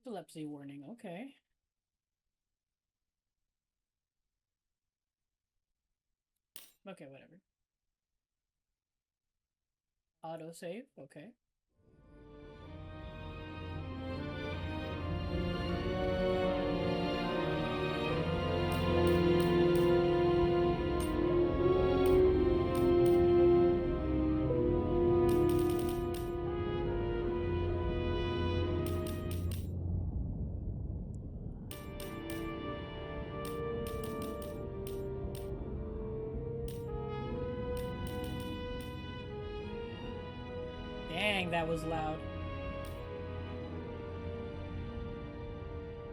Epilepsy warning, okay. Okay, whatever. Autosave, okay. Dang, that was loud.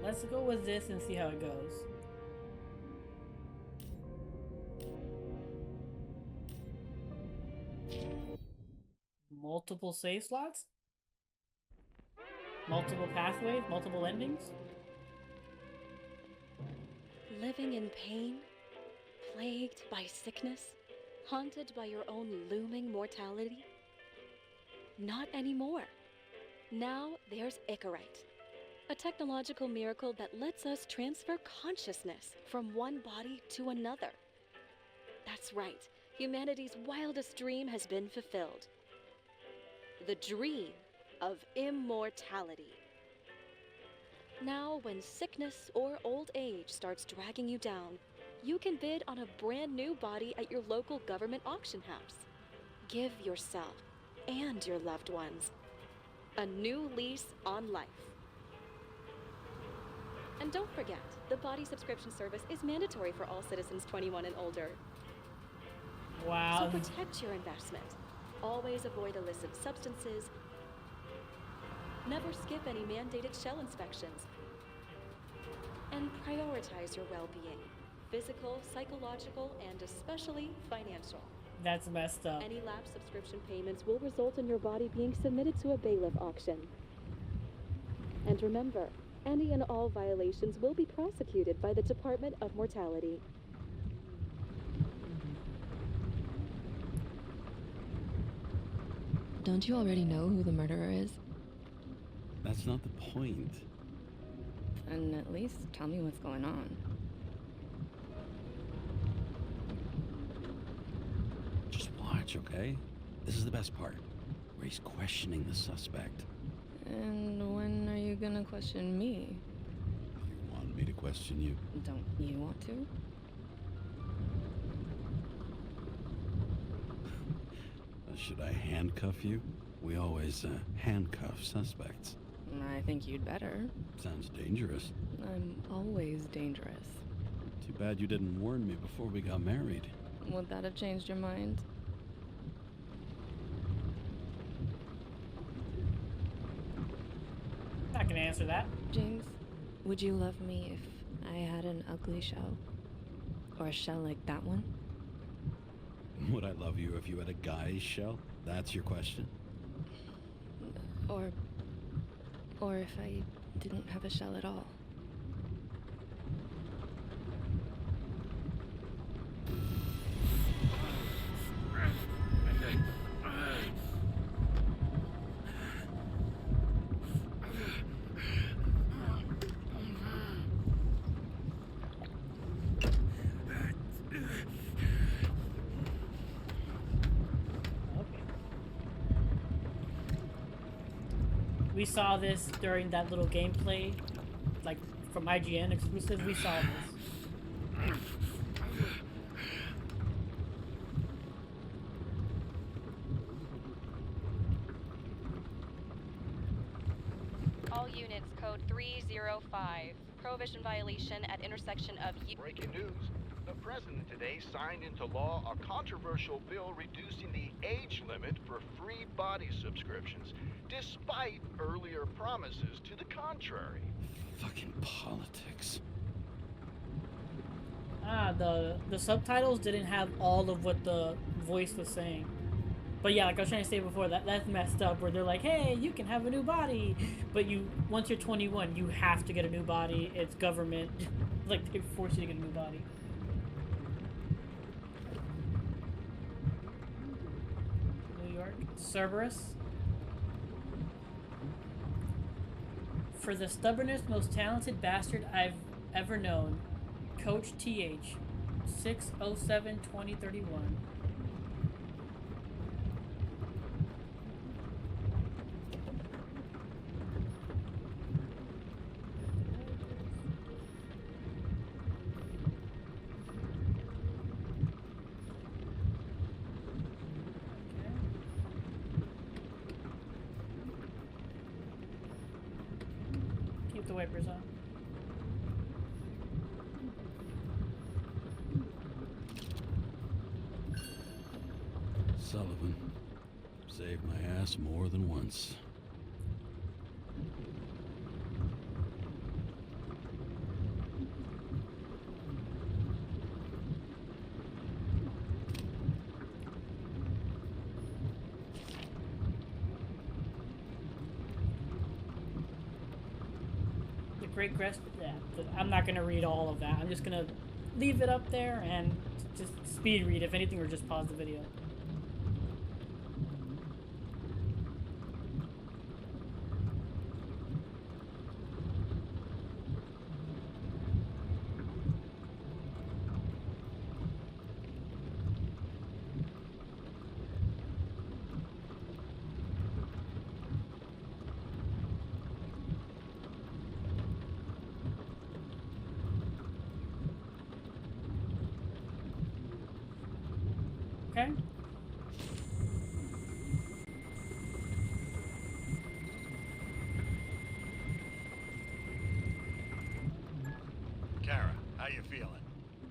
Let's go with this and see how it goes. Multiple save slots? Multiple pathways? Multiple endings? Living in pain, plagued by sickness, haunted by your own looming mortality? Not anymore. Now there's Icarite, a technological miracle that lets us transfer consciousness from one body to another. That's right, humanity's wildest dream has been fulfilled. The dream of immortality. Now, when sickness or old age starts dragging you down, you can bid on a brand new body at your local government auction house. Give yourself and your loved ones a new lease on life. And don't forget, the body subscription service is mandatory for all citizens 21 and older. Wow. So protect your investment. Always avoid illicit substances. Never skip any mandated shell inspections. And prioritize your well-being. Physical, psychological, and especially financial. That's messed up. Any lapsed subscription payments will result in your body being submitted to a bailiff auction. And remember, any and all violations will be prosecuted by the Department of Mortality. Don't you already know who the murderer is? That's not the point. And at least tell me what's going on. Just watch, okay? This is the best part, where he's questioning the suspect. And when are you gonna question me? You want me to question you? Don't you want to? Should I handcuff you? We always handcuff suspects. I think you'd better. Sounds dangerous. I'm always dangerous. Too bad you didn't warn me before we got married. Would that have changed your mind? Not gonna answer that. James, would you love me if I had an ugly shell? Or a shell like that one? Would I love you if you had a guy's shell? That's your question? Or if I didn't have a shell at all? We saw this during that little gameplay, like from IGN exclusive. We saw this. All units, code 305. Prohibition violation at intersection of... Breaking news. The president today signed into law a controversial bill reducing the age limit for free body subscriptions, despite earlier promises to the contrary. Fucking politics. Ah, the subtitles didn't have all of what the voice was saying. But yeah, like I was trying to say before, that's messed up. Where they're like, "Hey, you can have a new body," but once you're 21, you have to get a new body. It's government, like they force you to get a new body. New York, Cerberus. For the stubbornest, most talented bastard I've ever known, Coach TH, 6/07/2031. Keep the wipers on. Sullivan. Saved my ass more than once. Great Grest. Yeah, I'm not gonna read all of that. I'm just gonna leave it up there and just speed read. If anything, or just pause the video. Okay. Kara, how you feeling?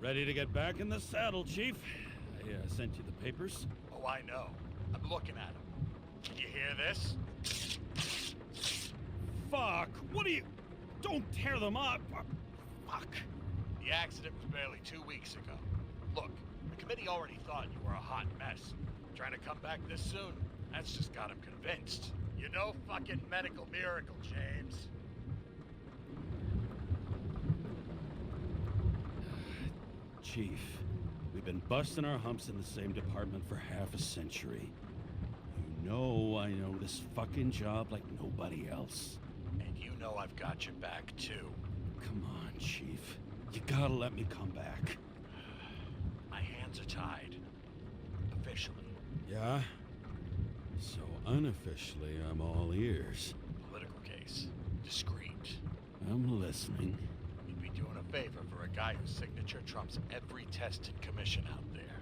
Ready to get back in the saddle, Chief. I sent you the papers. Oh, I know. I'm looking at them. You hear this? Fuck! What are you... Don't tear them up! Fuck! The accident was barely 2 weeks ago. Look, the committee already thought you were a hot mess. Trying to come back this soon, that's just got them convinced. You know fucking medical miracle, James. Chief, we've been busting our humps in the same department for half a century. You know I know this fucking job like nobody else. And you know I've got your back, too. Come on, Chief. You gotta let me come back. My hands are tied. Officially. Yeah? So unofficially, I'm all ears. Political case. Discreet. I'm listening. You'd be doing a favor for a guy whose signature trumps every test and commission out there.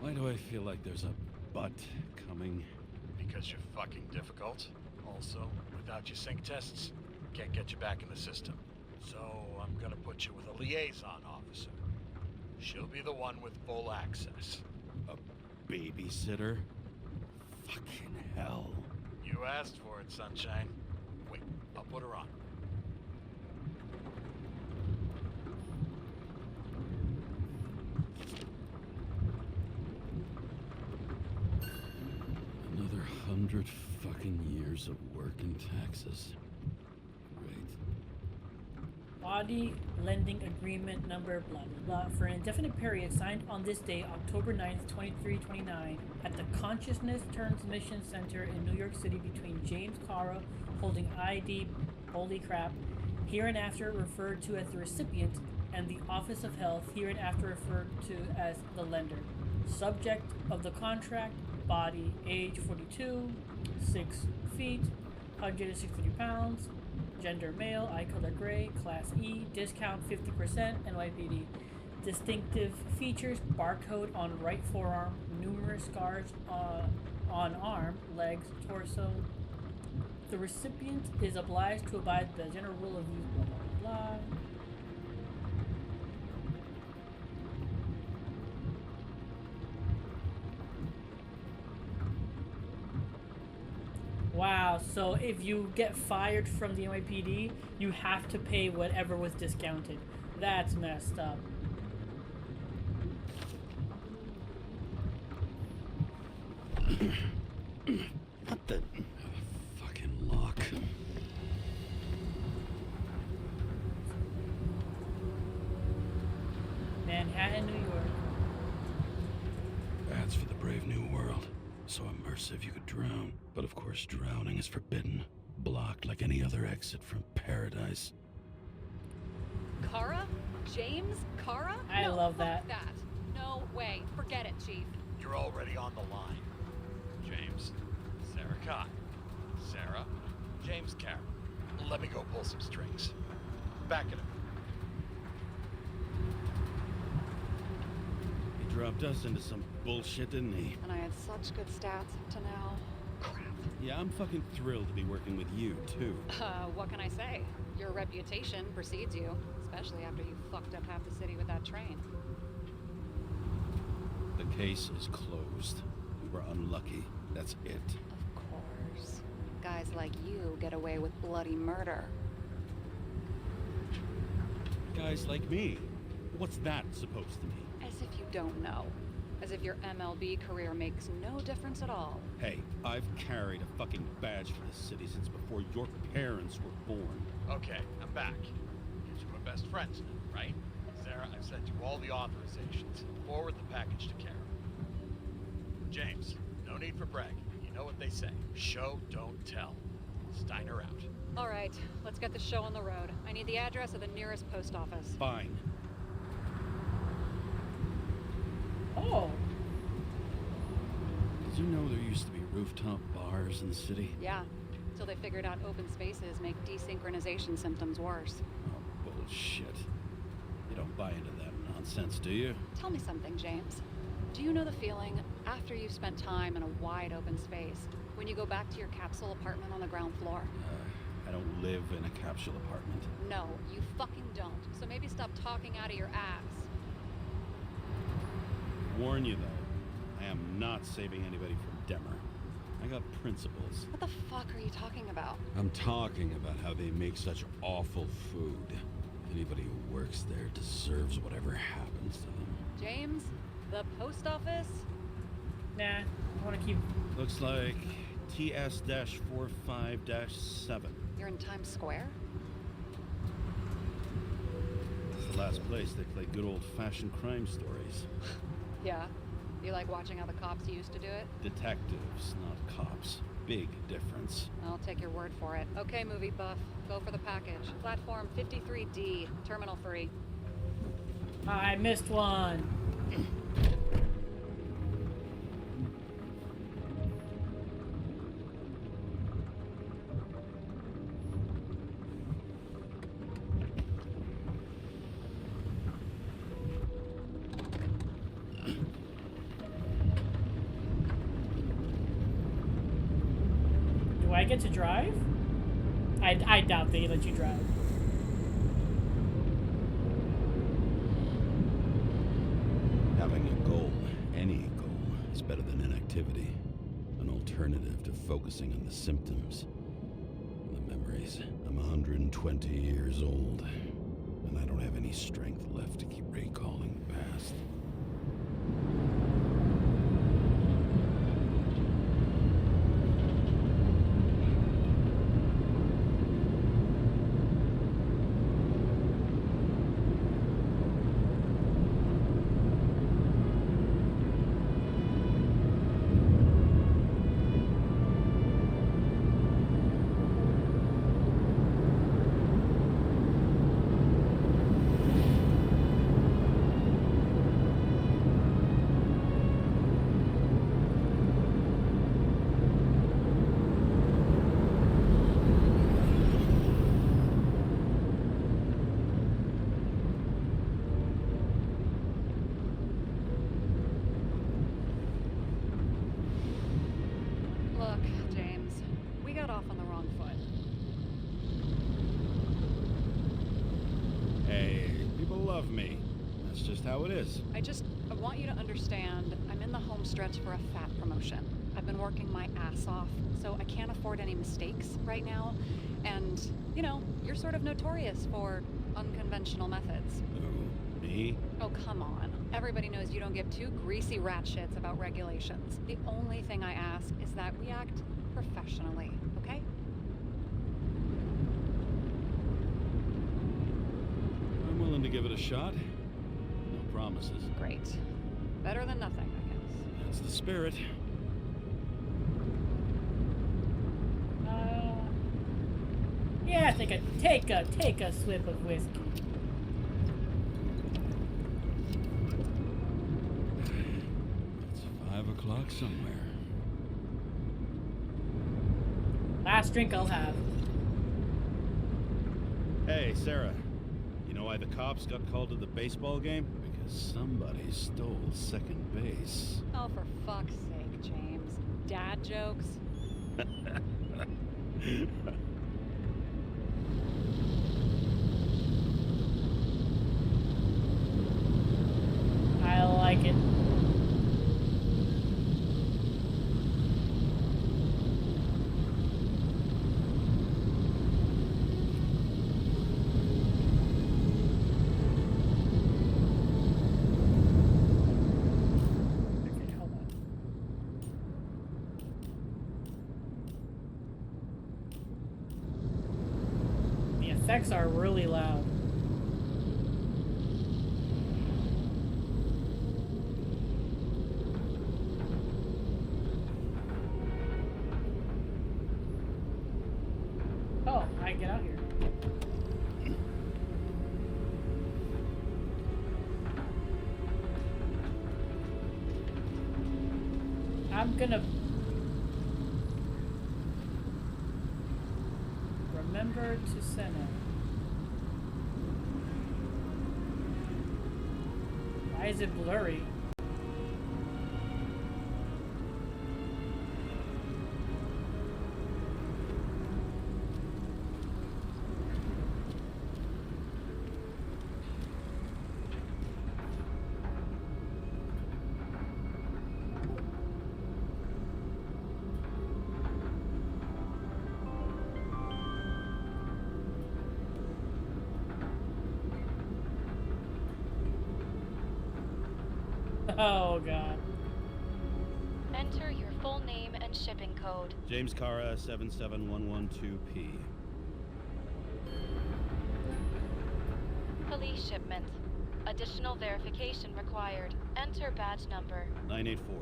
Why do I feel like there's a but coming? Because you're fucking difficult. Also, without your sync tests, can't get you back in the system. So I'm gonna put you with a liaison officer. She'll be the one with full access. A babysitter? Fucking hell. You asked for it, sunshine. Wait, I'll put her on. Another 100 fucking years of work and taxes. Great. Body lending agreement number blah blah blah for an indefinite period signed on this day, October 9th, 2329, at the Consciousness Transmission Center in New York City between James Cara, holding ID, holy crap, hereinafter referred to as the recipient, and the Office of Health, hereinafter referred to as the lender. Subject of the contract, body, age 42, 6 feet, 163 pounds, gender male, eye color gray, class E, discount 50%, NYPD. Distinctive features, barcode on right forearm, numerous scars on arm, legs, torso. The recipient is obliged to abide by the general rule of use, blah blah blah. Wow, so if you get fired from the NYPD, you have to pay whatever was discounted. That's messed up. What the... fucking lock. Manhattan, New York. That's for the brave new world. So immersive you could drown. But of course drowning is forbidden. Blocked like any other exit from paradise. Kara? James? Kara? I No, love fuck that. that. No way. Forget it, Chief. You're already on the line. James, Sarah Kai. Sarah, James Carroll. Let me go pull some strings. Back it up. He dropped us into some bullshit, didn't he? And I had such good stats up to now. Crap. Yeah, I'm fucking thrilled to be working with you, too. What can I say? Your reputation precedes you, especially after you fucked up half the city with that train. The case is closed. We were unlucky. That's it. Of course. Guys like you get away with bloody murder. Guys like me. What's that supposed to mean? As if you don't know. As if your MLB career makes no difference at all. Hey, I've carried a fucking badge for this city since before your parents were born. Okay, I'm back. You two are best friends now, right? Sarah, I've sent you all the authorizations. Forward the package to Kara. James, no need for bragging. You know what they say. Show, don't tell. Steiner out. All right, let's get the show on the road. I need the address of the nearest post office. Fine. Oh. Did you know there used to be rooftop bars in the city? Yeah, until they figured out open spaces make desynchronization symptoms worse. Oh, bullshit. You don't buy into that nonsense, do you? Tell me something, James. Do you know the feeling after you've spent time in a wide open space, when you go back to your capsule apartment on the ground floor? I don't live in a capsule apartment. No, you fucking don't. So maybe stop talking out of your ass. Warn you, though, I am not saving anybody from Demmer. I got principles. What the fuck are you talking about? I'm talking about how they make such awful food. Anybody who works there deserves whatever happens to them. James, the post office? Nah, I want to keep. Looks like TS-45-7. You're in Times Square? It's the last place they play good old-fashioned crime stories. Yeah. You like watching how the cops used to do it? Detectives, not cops. Big difference. I'll take your word for it. Okay, movie buff. Go for the package. Platform 53D, Terminal 3. I missed one. Do I get to drive? I doubt they let you drive. Having a goal, any goal, is better than inactivity. An alternative to focusing on the symptoms. The memories. I'm 120 years old, and I don't have any strength left to keep recalling the past. Look, James, we got off on the wrong foot. Hey, people love me. That's just how it is. I want you to understand, I'm in the home stretch for a fat promotion. I've been working my ass off, so I can't afford any mistakes right now. And, you know, you're sort of notorious for unconventional methods. Who? Me? Oh, come on. Everybody knows you don't give two greasy rat shits about regulations. The only thing I ask is that we act professionally, okay? I'm willing to give it a shot. No promises. Great. Better than nothing, I guess. That's the spirit. take a sip of whiskey. It's 5 o'clock somewhere. Last drink I'll have. Hey, Sarah. You know why the cops got called to the baseball game? Because somebody stole second base. Oh, for fuck's sake, James. Dad jokes? I like it. Okay, hold on. The effects are really loud. Oh, I get out here. I'm gonna remember to center. Why is it blurry? Oh god. Enter your full name and shipping code. James Cara, 77112P. Police shipment. Additional verification required. Enter badge number. 984.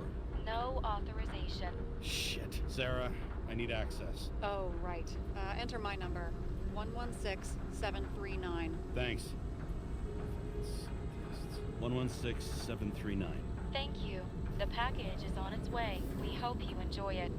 No authorization. Shit. Sarah, I need access. Oh, right. Enter my number. 116739. Thanks. 116739. Thank you. The package is on its way. We hope you enjoy it.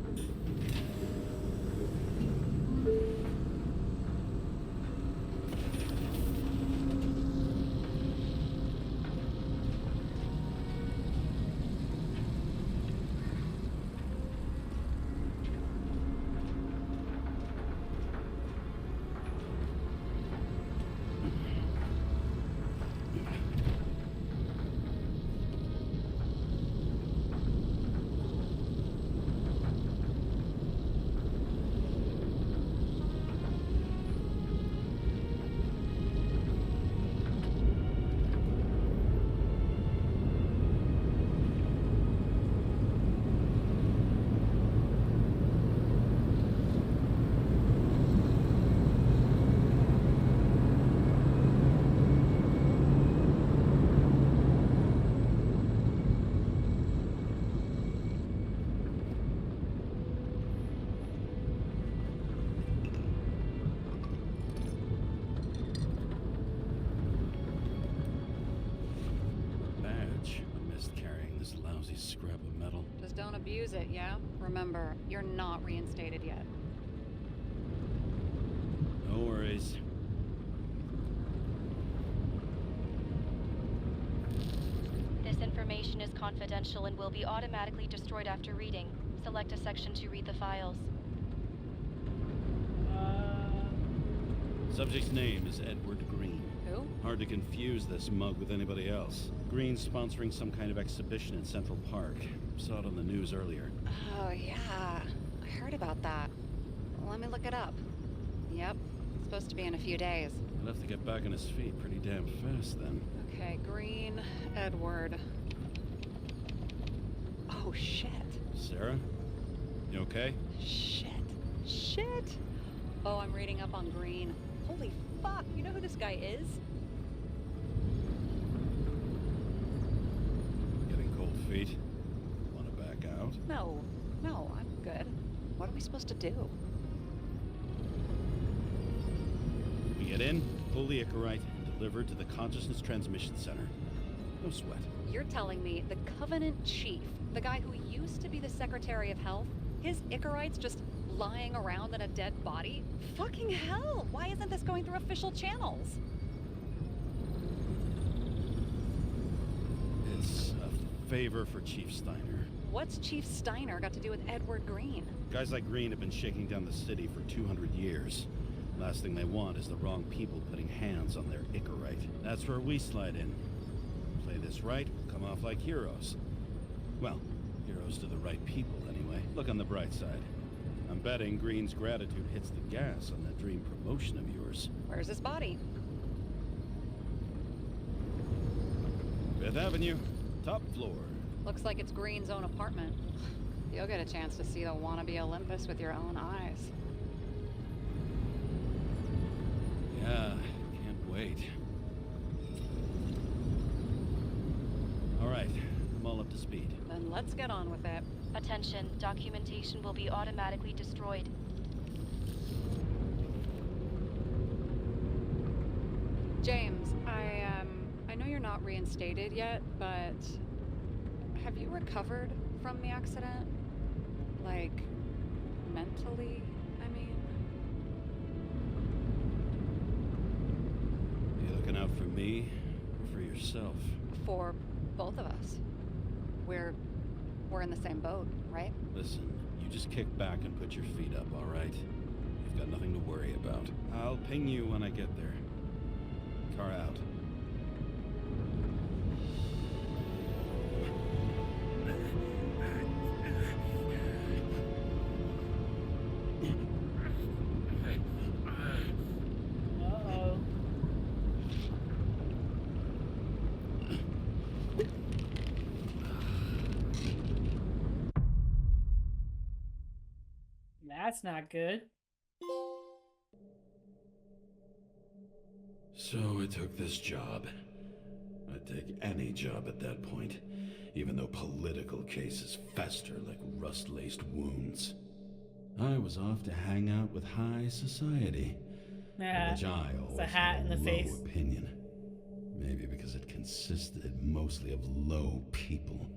Scrap of metal. Just don't abuse it, yeah? Remember, you're not reinstated yet. No worries. This information is confidential and will be automatically destroyed after reading. Select a section to read the files. Subject's name is Edward Green. Who? Hard to confuse this mug with anybody else. Green's sponsoring some kind of exhibition in Central Park. Saw it on the news earlier. Oh, yeah. I heard about that. Let me look it up. Yep. It's supposed to be in a few days. He'll have to get back on his feet pretty damn fast then. Okay, Green, Edward. Oh, shit. Sarah? You okay? Shit. Oh, I'm reading up on Green. Holy fuck, you know who this guy is? Getting cold feet? Wanna back out? No, I'm good. What are we supposed to do? Get in, pull the Icarite, and deliver to the Consciousness Transmission Center. No sweat. You're telling me the Covenant Chief, the guy who used to be the Secretary of Health, his Icarite's just lying around in a dead body? Fucking hell! Why isn't this going through official channels? It's a favor for Chief Steiner. What's Chief Steiner got to do with Edward Green? Guys like Green have been shaking down the city for 200 years. Last thing they want is the wrong people putting hands on their Icarite. That's where we slide in. Play this right, we'll come off like heroes. Well, heroes to the right people, anyway. Look on the bright side. I'm betting Green's gratitude hits the gas on that dream promotion of yours. Where's his body? Fifth Avenue, top floor. Looks like it's Green's own apartment. You'll get a chance to see the wannabe Olympus with your own eyes. Yeah, can't wait. All right, I'm all up to speed. Then let's get on with it. Attention, documentation will be automatically destroyed. James, I know you're not reinstated yet, but have you recovered from the accident? Like, mentally, I mean? You looking out for me or for yourself? For both of us. We're in the same boat, right? Listen, you just kick back and put your feet up, all right? You've got nothing to worry about. I'll ping you when I get there. Car out. Uh-oh. That's not good. So I took this job. I'd take any job at that point, even though political cases fester like rust-laced wounds. I was off to hang out with high society, Nah, of which I it's always a hat had in a the low face. opinion. Maybe because it consisted mostly of low people.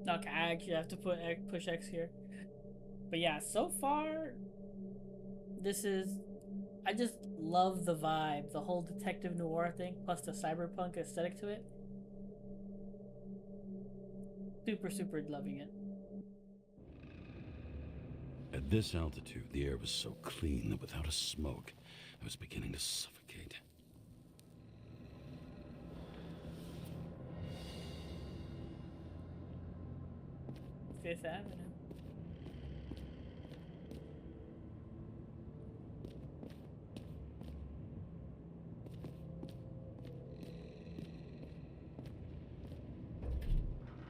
Okay, I actually have to push X here. But yeah, so far, I just love the vibe, the whole detective noir thing, plus the cyberpunk aesthetic to it. Super, super loving it. At this altitude, the air was so clean that without a smoke, I was beginning to suffocate. Fifth Avenue.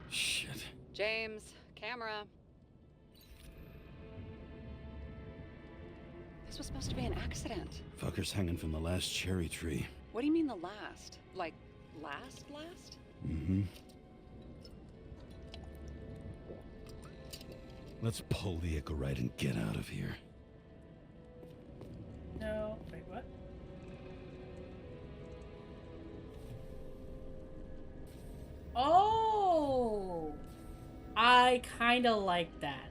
Shit. James, camera. This was supposed to be an accident. Fuckers hanging from the last cherry tree. What do you mean the last? Like, last? Mm-hmm. Let's pull the Icarite and get out of here. No, wait, what? Oh! I kind of like that.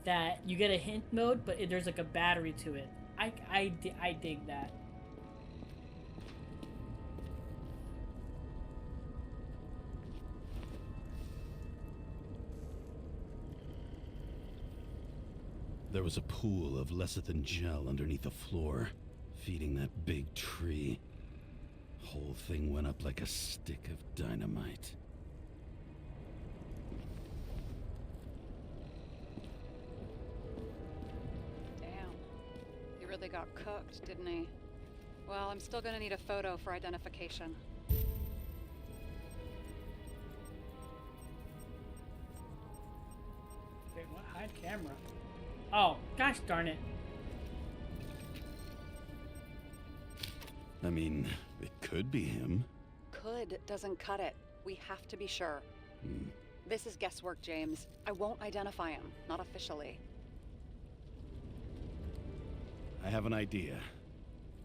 That you get a hint mode, but there's like a battery to it. I dig that. There was a pool of lecithin gel underneath the floor, feeding that big tree. Whole thing went up like a stick of dynamite. Damn. He really got cooked, didn't he? Well, I'm still gonna need a photo for identification. Wait, what? Hide camera. Oh, gosh darn it. I mean, it could be him. Could doesn't cut it. We have to be sure. Hmm. This is guesswork, James. I won't identify him. Not officially. I have an idea.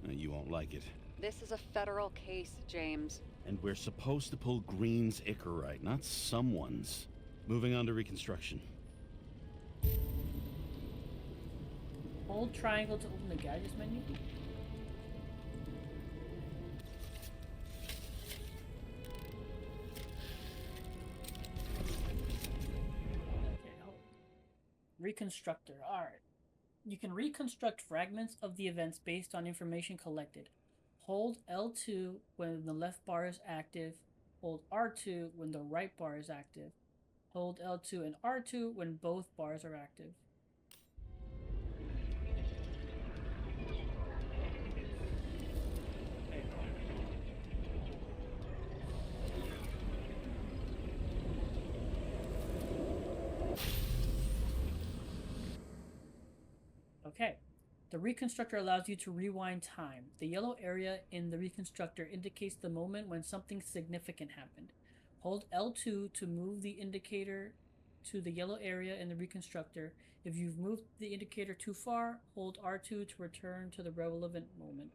You won't like it. This is a federal case, James. And we're supposed to pull Green's Icarite, not someone's. Moving on to reconstruction. Hold triangle to open the gadgets menu. Okay, hold. Reconstructor. Alright. You can reconstruct fragments of the events based on information collected. Hold L2 when the left bar is active. Hold R2 when the right bar is active. Hold L2 and R2 when both bars are active. Okay. The reconstructor allows you to rewind time. The yellow area in the reconstructor indicates the moment when something significant happened. Hold L2 to move the indicator to the yellow area in the reconstructor. If you've moved the indicator too far, hold R2 to return to the relevant moment.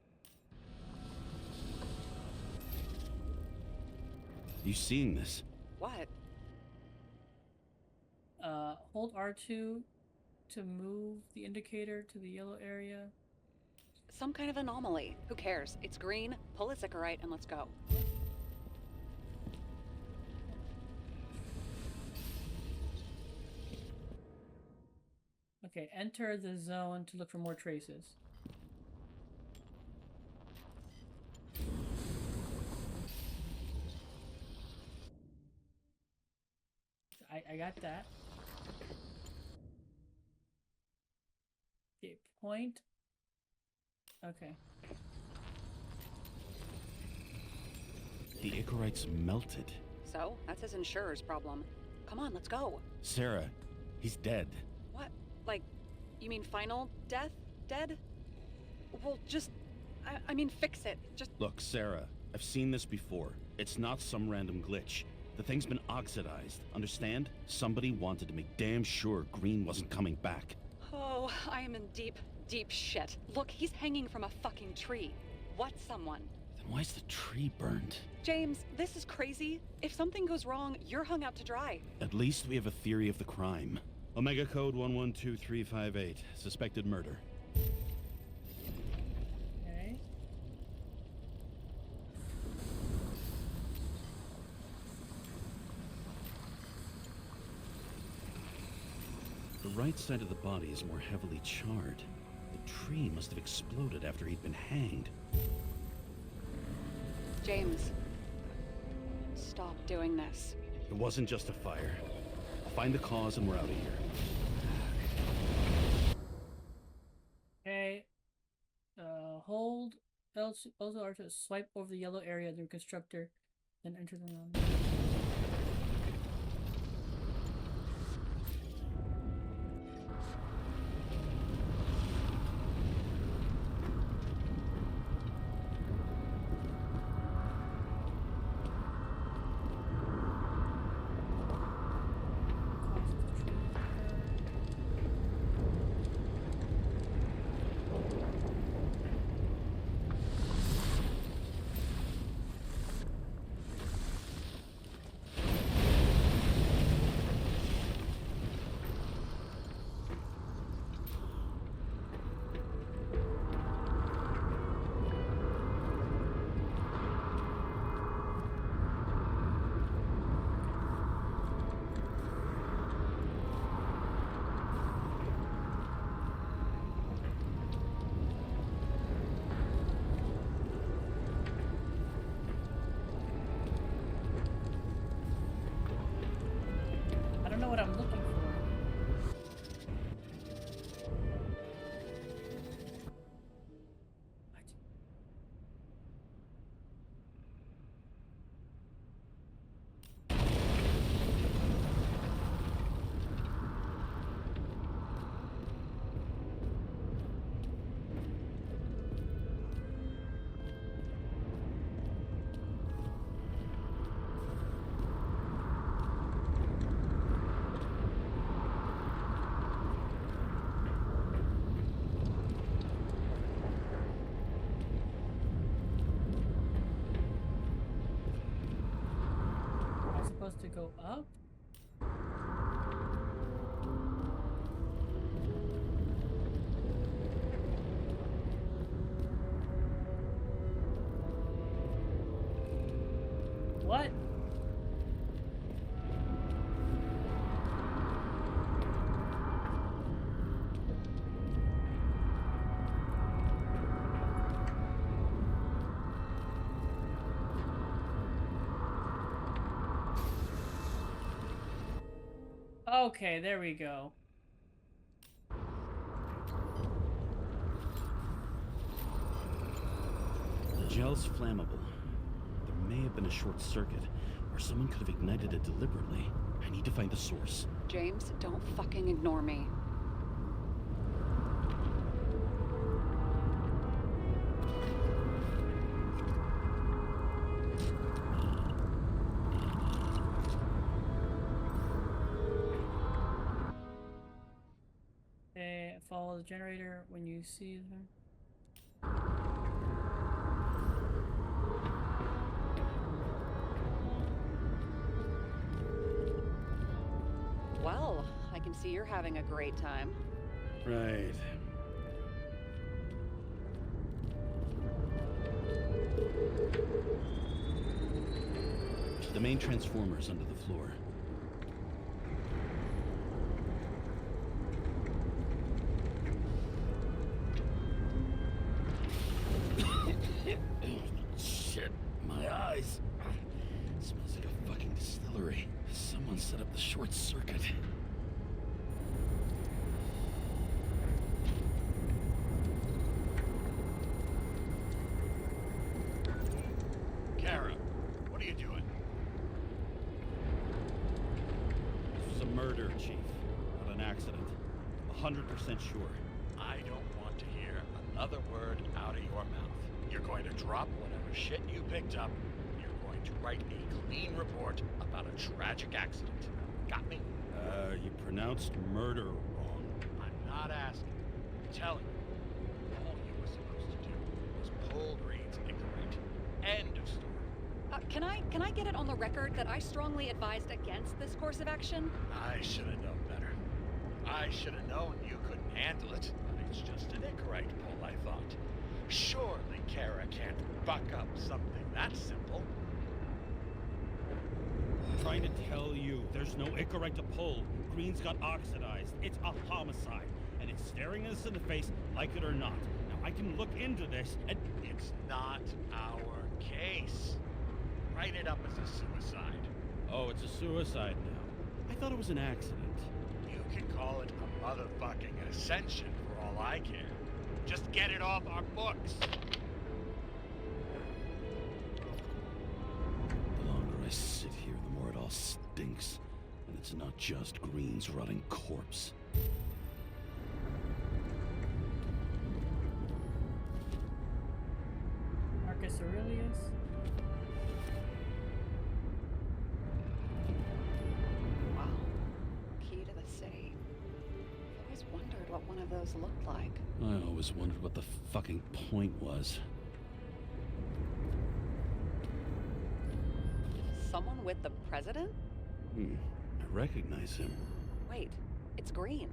You seeing this? What? Hold R2 to move the indicator to the yellow area. Some kind of anomaly. Who cares? It's green, pull its Icarite, and let's go. Okay, enter the zone to look for more traces. I got that. Okay, point. Okay. The Icarite's melted. So, that's his insurer's problem. Come on, let's go. Sarah, he's dead. What? Like, you mean final death? Dead? Well, just... I mean, fix it. Just... Look, Sarah, I've seen this before. It's not some random glitch. The thing's been oxidized, understand? Somebody wanted to make damn sure Green wasn't coming back. Oh, I am in deep, deep shit. Look, he's hanging from a fucking tree. What someone? Then why's the tree burned? James, this is crazy. If something goes wrong, you're hung out to dry. At least we have a theory of the crime. Omega code 112358. Suspected murder. Okay. The right side of the body is more heavily charred. The tree must have exploded after he'd been hanged. James, stop doing this. It wasn't just a fire. I'll find the cause and we're out of here. Okay. Hold also R to swipe over the yellow area of the reconstructor, then enter the room. to go up? What? Okay, there we go. The gel's flammable. There may have been a short circuit, or someone could have ignited it deliberately. I need to find the source. James, don't fucking ignore me. Okay, follow the generator when you see them. Well, I can see you're having a great time. Right. The main transformer's under the floor. Shit, my eyes. Smells like a fucking distillery. Someone set up the short circuit. Kara, what are you doing? This was a murder, Chief. Not an accident. 100% sure. I don't want to hear another word out of your mouth. You're going to drop whatever shit you picked up. You're going to write a clean report about a tragic accident. Got me? You pronounced murder wrong. I'm not asking. I'm telling you. All you were supposed to do was pull Green's Icarite. End of story. Can I get it on the record that I strongly advised against this course of action? I should have known better. I should have known you couldn't handle it. But it's just an Icarite pull, I thought. Surely Kara can't buck up something that simple. I'm trying to tell you, there's no Icarite to pull. Green's got oxidized. It's a homicide. And it's staring us in the face, like it or not. Now, I can look into this, and It's not our case. Write it up as a suicide. oh, it's a suicide now. I thought it was an accident. You can call it a motherfucking ascension for all I care. Just get it off our books. The longer I sit here, the more it all stinks. And it's not just Green's rotting corpse. Marcus Aurelius. Wow. Key to the city. I've always wondered what one of those looked like. I always wondered what the fucking point was. Someone with the president? I recognize him. Wait, it's Green.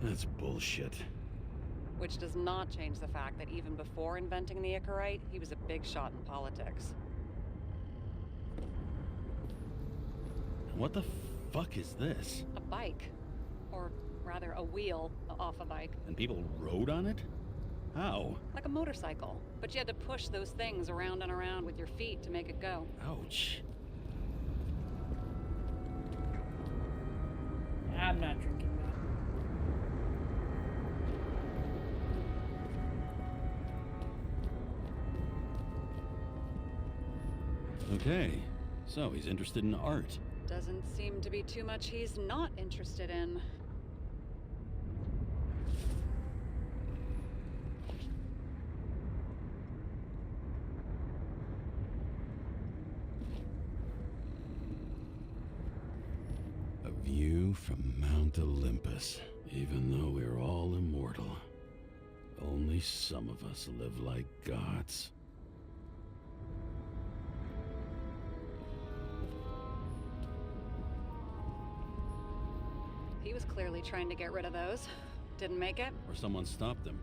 That's bullshit. Which does not change the fact that even before inventing the Icarite, he was a big shot in politics. What the fuck is this? A bike. Or rather, a wheel off a bike. And people rode on it? How? Like a motorcycle. But you had to push those things around and around with your feet to make it go. Ouch. I'm not drinking that. Okay, so he's interested in art. Doesn't seem to be too much he's not interested in. A view from Mount Olympus. Even though we're all immortal, only some of us live like gods. He was clearly trying to get rid of those. Didn't make it. Or someone stopped him.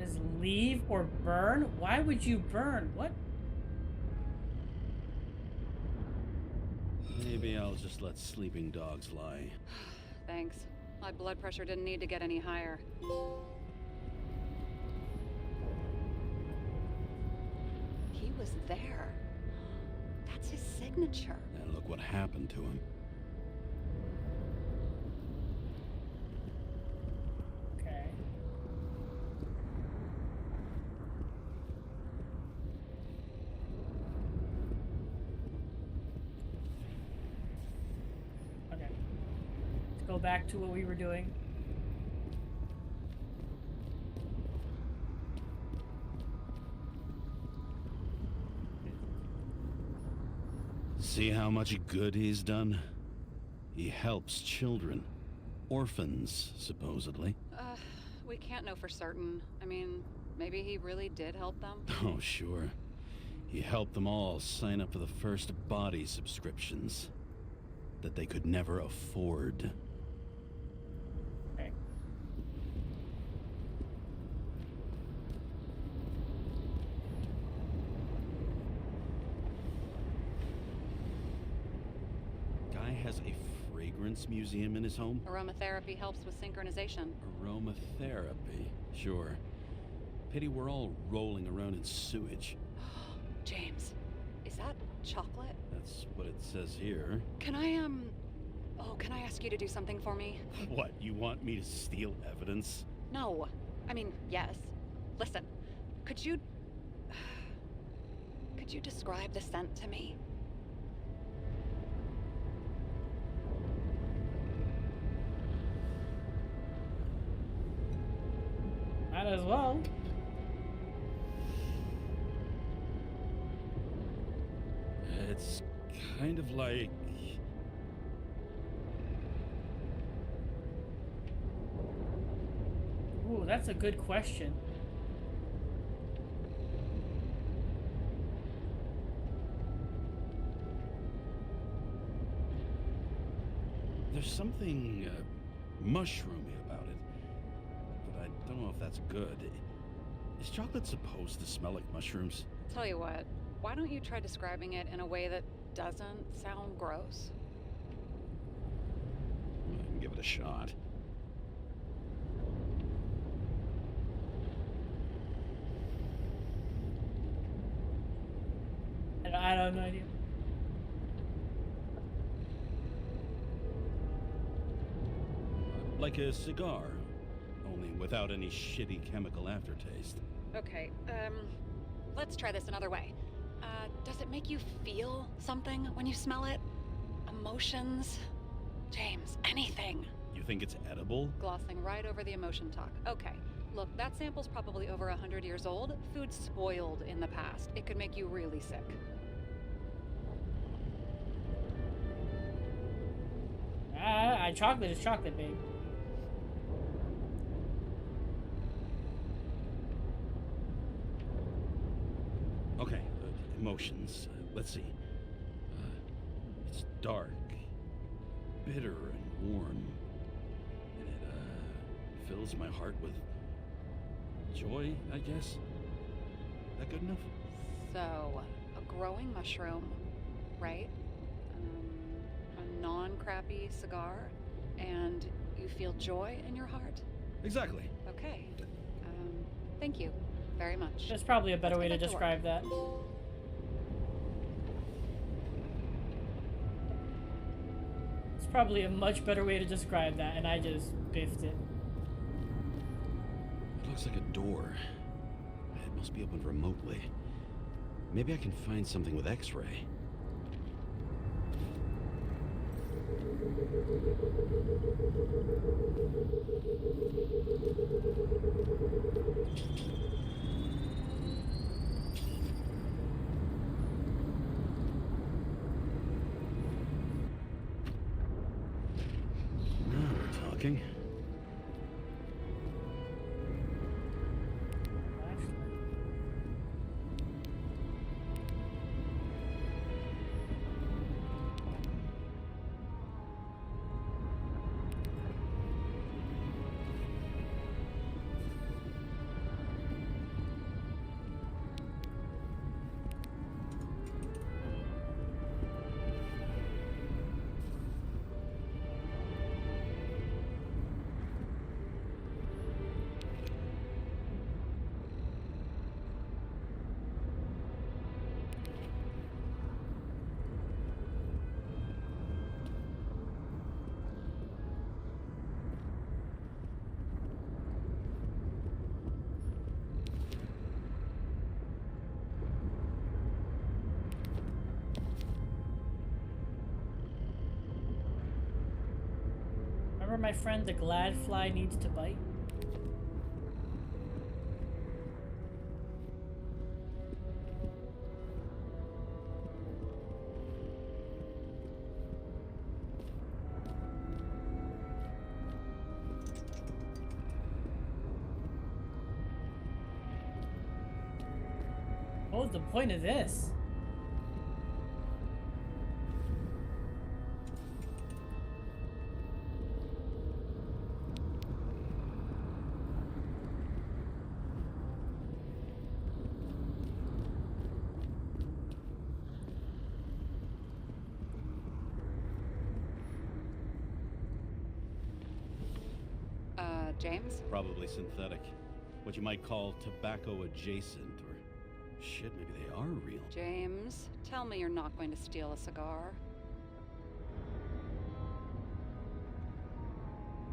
Is leave or burn? Why would you burn? What? Maybe I'll just let sleeping dogs lie. Thanks. My blood pressure didn't need to get any higher. He was there. That's his signature. And look what happened to him. Okay. Okay. Let's go back to what we were doing. See how much good he's done? He helps children. Orphans, supposedly. We can't know for certain. I mean, maybe he really did help them. Oh, sure. He helped them all sign up for the first body subscriptions that they could never afford. Okay. Guy has a fragrance museum in his home? Aromatherapy helps with synchronization. Aromatherapy, sure. Pity we're all rolling around in sewage. James, is that chocolate? That's what it says here. Can I, can I ask you to do something for me? What, you want me to steal evidence? No. I mean, yes. Listen, could you describe the scent to me? Might as well. It's kind of like... Ooh, that's a good question. There's something mushroomy about it, but I don't know if that's good. Is chocolate supposed to smell like mushrooms? Tell you what, why don't you try describing it in a way that doesn't sound gross? I can give it a shot. I don't have no idea. Like a cigar, only without any shitty chemical aftertaste. Okay, let's try this another way. Does it make you feel something when you smell it? Emotions? James, anything. You think it's edible? Glossing right over the emotion talk. Okay, look, that sample's probably over 100 years old. Food spoiled in the past. It could make you really sick. Chocolate is chocolate, babe. Okay, emotions. Let's see. It's dark, bitter, and warm. And it fills my heart with joy, I guess. That good enough? So, a growing mushroom, right? A non-crappy cigar, and you feel joy in your heart? Exactly. Okay. Thank you very much. There's probably a better Let's way get to back to describe that. It's probably a much better way to describe that, and I just biffed it. It looks like a door. It must be opened remotely. Maybe I can find something with X-ray. Remember my friend the glad fly needs to bite? What was the point of this? James? Probably synthetic. What you might call tobacco adjacent, or shit, maybe they are real. James, tell me you're not going to steal a cigar.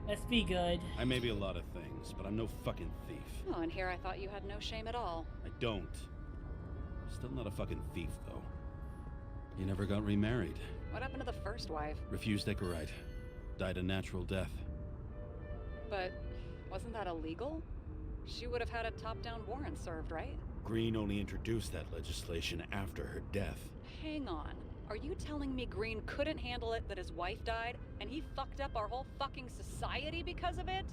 Let's be good. I may be a lot of things, but I'm no fucking thief. Oh, and here I thought you had no shame at all. I don't. Still not a fucking thief, though. He never got remarried. What happened to the first wife? Refused Icarite. Died a natural death. But wasn't that illegal? She would have had a top-down warrant served, right? Green only introduced that legislation after her death. Hang on. Are you telling me Green couldn't handle it that his wife died, and he fucked up our whole fucking society because of it?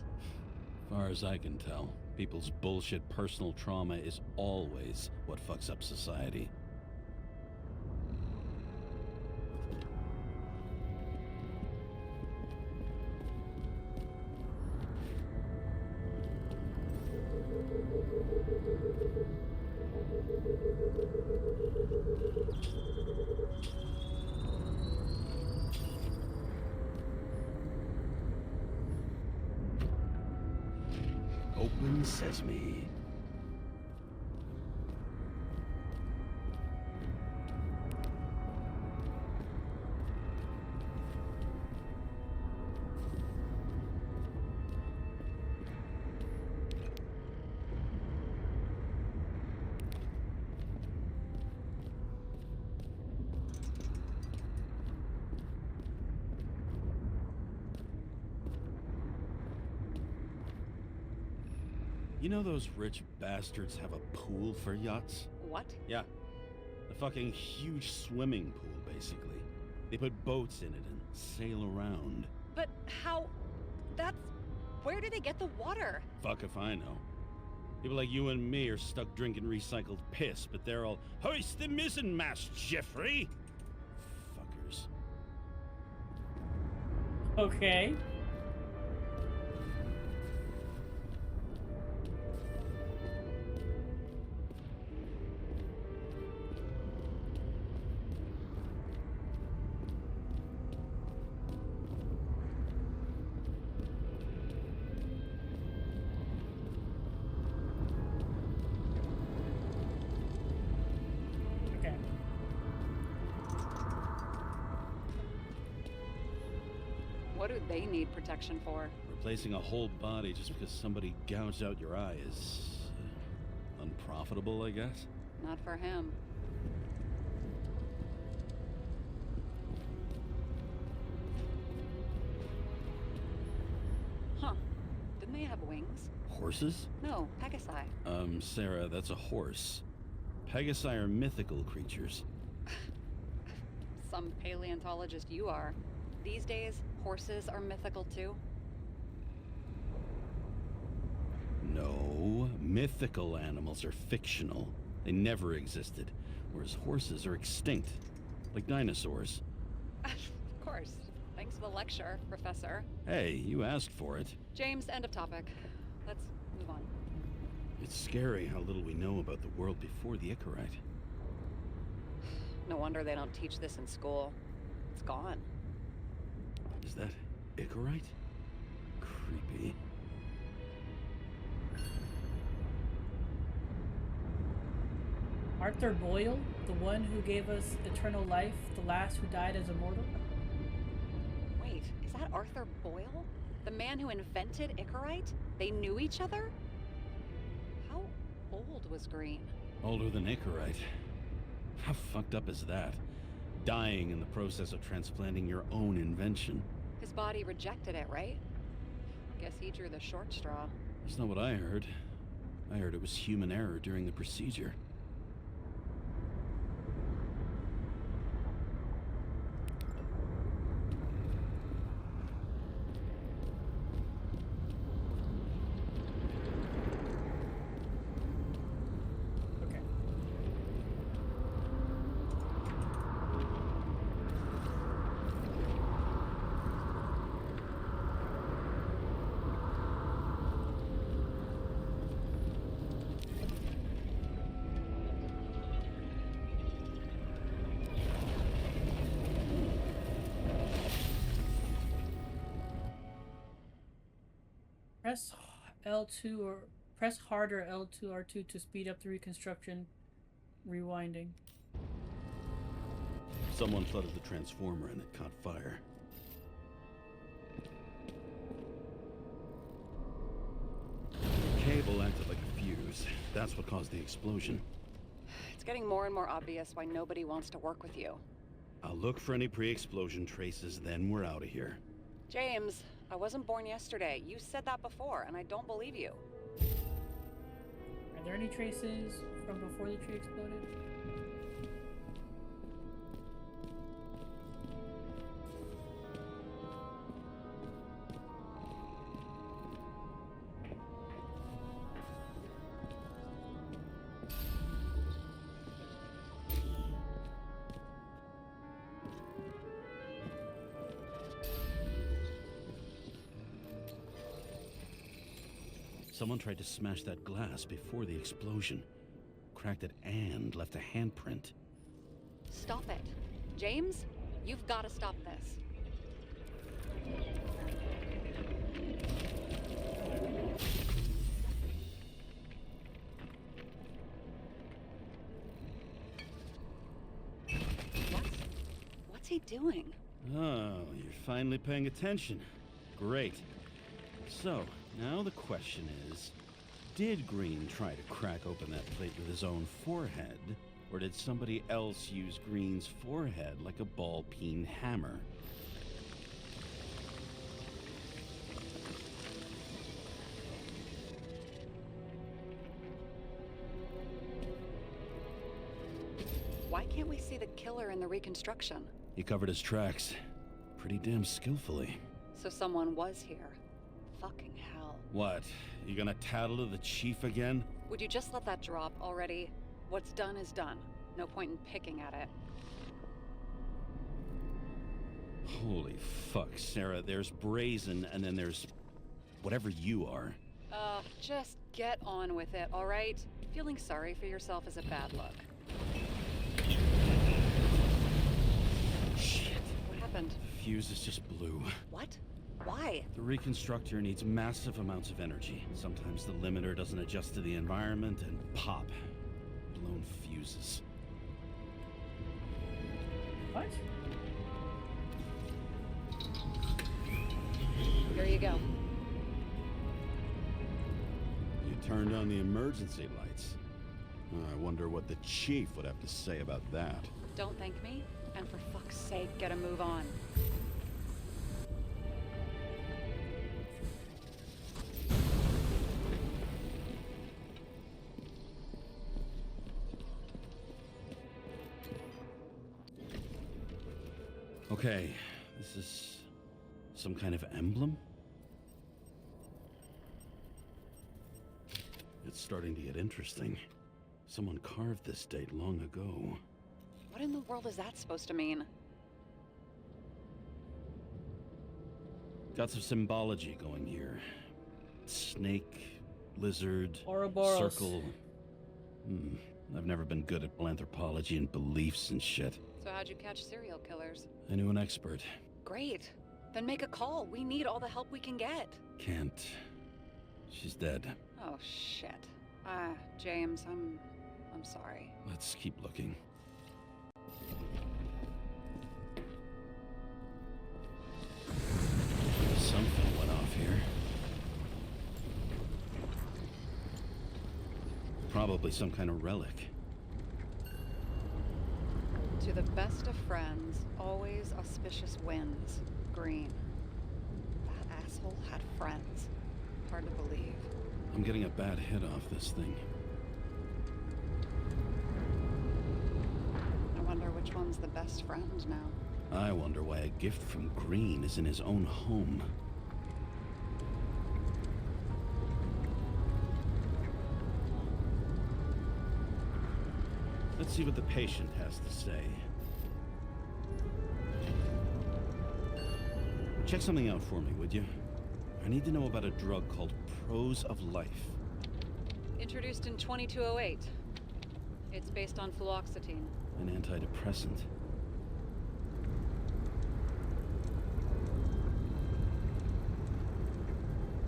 Far as I can tell, people's bullshit personal trauma is always what fucks up society. Open sesame. You know those rich bastards have a pool for yachts? What? Yeah. A fucking huge swimming pool, basically. They put boats in it and sail around. But how... That's... Where do they get the water? Fuck if I know. People like you and me are stuck drinking recycled piss, but they're all, hoist the mizzenmast, Jeffrey! Fuckers. Okay. Okay. What do they need protection for? Replacing a whole body just because somebody gouged out your eye is unprofitable, I guess. Not for him. Huh. Didn't they have wings? Horses? No, Pegasi. Sarah, that's a horse. Pegasi are mythical creatures. Some paleontologist you are. These days, horses are mythical too. No, mythical animals are fictional. They never existed, whereas horses are extinct, like dinosaurs. Of course. Thanks for the lecture, Professor. Hey, you asked for it. James, end of topic. Let's move on. It's scary how little we know about the world before the Icarite. No wonder they don't teach this in school. It's gone. Is that Icarite? Creepy. Arthur Boyle, the one who gave us eternal life, the last who died as a mortal? Wait, is that Arthur Boyle? The man who invented Icarite? They knew each other? How old was Green? Older than Icarite. How fucked up is that? Dying in the process of transplanting your own invention. His body rejected it, right? Guess he drew the short straw. That's not what I heard. I heard it was human error during the procedure. Okay. Press L2 or press harder L2 R2 to speed up the reconstruction rewinding. Someone flooded the transformer and it caught fire. The cable acted like a fuse. That's what caused the explosion. It's getting more and more obvious why nobody wants to work with you. I'll look for any pre-explosion traces, then we're out of here. James, I wasn't born yesterday. You said that before, and I don't believe you. Are there any traces from before the tree exploded? Someone tried to smash that glass before the explosion. Cracked it and left a handprint. Stop it. James, you've got to stop this. What's he doing? Oh, you're finally paying attention. Great. So, now the question is, did Green try to crack open that plate with his own forehead, or did somebody else use Green's forehead like a ball-peen hammer? Why can't we see the killer in the reconstruction? He covered his tracks pretty damn skillfully. So someone was here. Fucking hell. What? You gonna tattle to the chief again? Would you just let that drop already? What's done is done. No point in picking at it. Holy fuck, Sarah. There's Brazen, and then there's whatever you are. Just get on with it, all right? Feeling sorry for yourself is a bad look. Shit. What happened? The fuse is just blue. What? Why? The reconstructor needs massive amounts of energy. Sometimes the limiter doesn't adjust to the environment, and pop. Blown fuses. What? Here you go. You turned on the emergency lights. I wonder what the chief would have to say about that. Don't thank me, and for fuck's sake, get a move on. Okay, this is some kind of emblem? It's starting to get interesting. Someone carved this date long ago. What in the world is that supposed to mean? Got some symbology going here. Snake, lizard, Ouroboros. circle. I've never been good at anthropology and beliefs and shit. So how'd you catch serial killers? I knew an expert. Great. Then make a call. We need all the help we can get. Can't. She's dead. Oh, shit. James, I'm sorry. Let's keep looking. Something went off here. Probably some kind of relic. To the best of friends, always auspicious winds. Green. That asshole. asshole had friends. Hard to believe. I'm getting a bad hit off this thing. I wonder which one's the best friend now. I wonder why a gift from Green is in his own home. Let's see what the patient has to say. Check something out for me, would you? I need to know about a drug called Prose of Life. Introduced in 2208. It's based on fluoxetine. An antidepressant.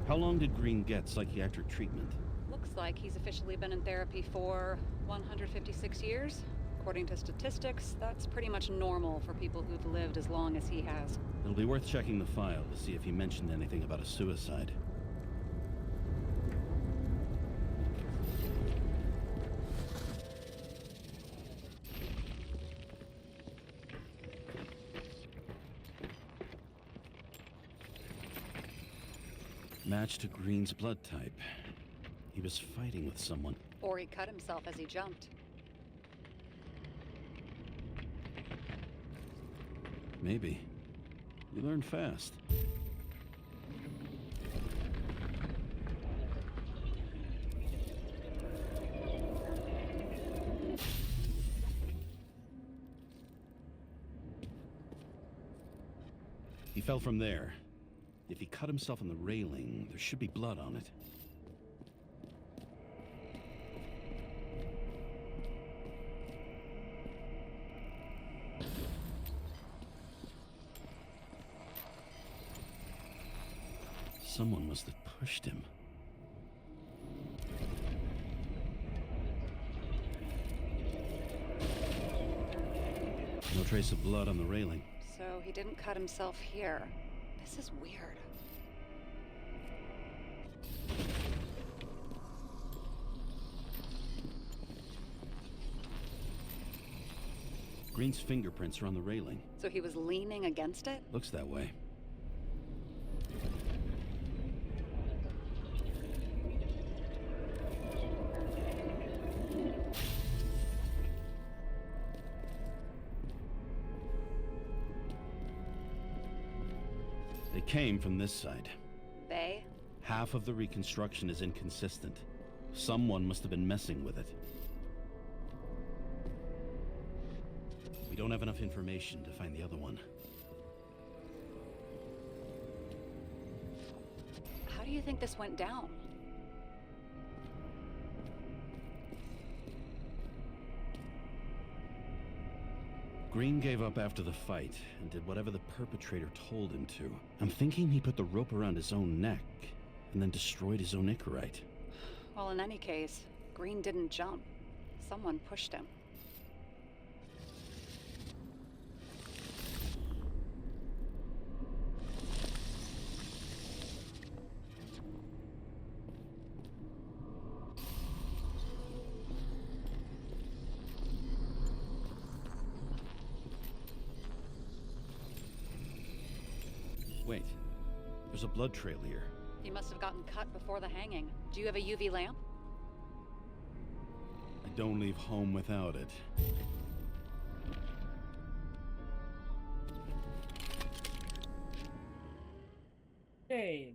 How long did Green get psychiatric treatment? Looks like he's officially been in therapy for 156 years. According to statistics, that's pretty much normal for people who've lived as long as he has. It'll be worth checking the file to see if he mentioned anything about a suicide. Match to Green's blood type. He was fighting with someone. Or he cut himself as he jumped. Maybe. You learn fast. He fell from there. If he cut himself on the railing, there should be blood on it. Someone must have pushed him. No trace of blood on the railing. So he didn't cut himself here. This is weird. Green's fingerprints are on the railing. So he was leaning against it? Looks that way. They came from this side. They? Half of the reconstruction is inconsistent. Someone must have been messing with it. We don't have enough information to find the other one. How do you think this went down? Green gave up after the fight and did whatever the perpetrator told him to. I'm thinking he put the rope around his own neck and then destroyed his own Icarite. Well, in any case, Green didn't jump. Someone pushed him. Wait, there's a blood trail here. He must have gotten cut before the hanging. Do you have a UV lamp? I don't leave home without it. Hey,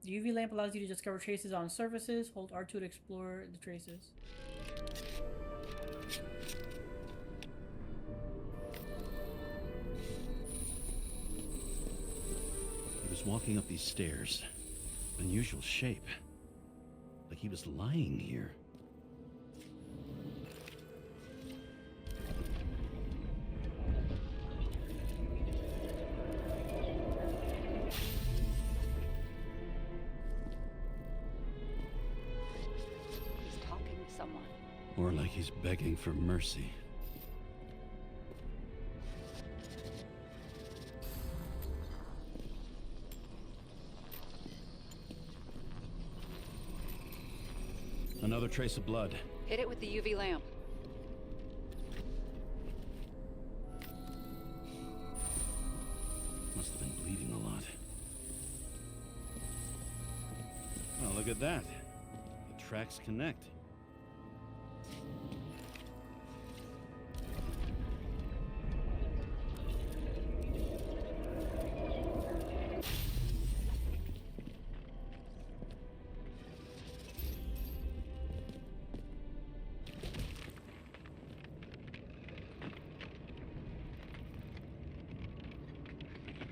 the UV lamp allows you to discover traces on surfaces. Hold R2 to explore the traces. He was walking up these stairs. Unusual shape. Like he was lying here. He's talking to someone. Or like he's begging for mercy. Another trace of blood. Hit it with the UV lamp. Must have been bleeding a lot. look at that. The tracks connect.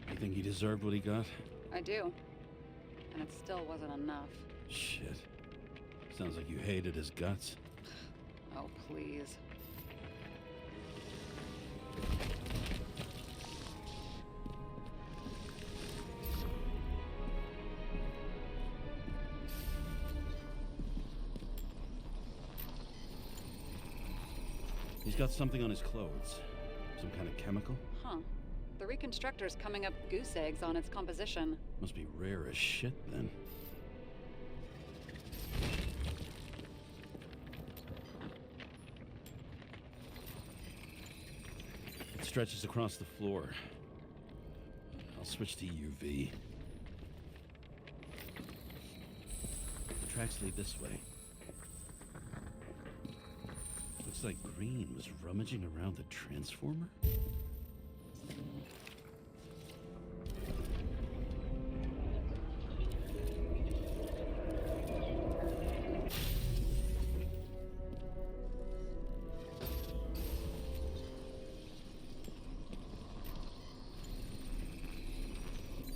You think he deserved what he got? I do. And it still wasn't enough. Shit. Sounds like you hated his guts. Oh, please. He's got something on his clothes. Some kind of chemical? Huh. The reconstructor's coming up goose eggs on its composition. Must be rare as shit, then. It stretches across the floor. I'll switch to UV. The tracks lead this way. Looks like Green was rummaging around the transformer?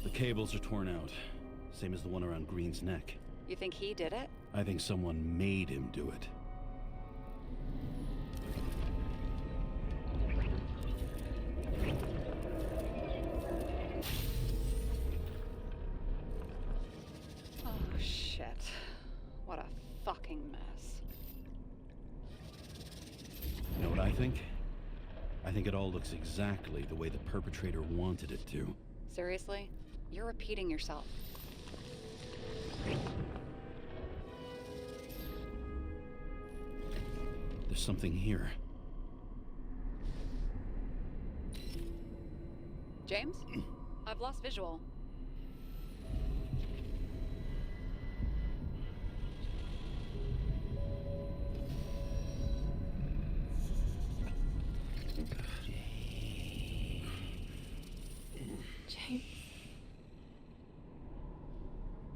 The cables are torn out, same as the one around Green's neck. You think he did it? I think someone made him do it. Oh, shit. What a fucking mess. You know what I think? I think it all looks exactly the way the perpetrator wanted it to. Seriously? You're repeating yourself. There's something here. James? I've lost visual. James.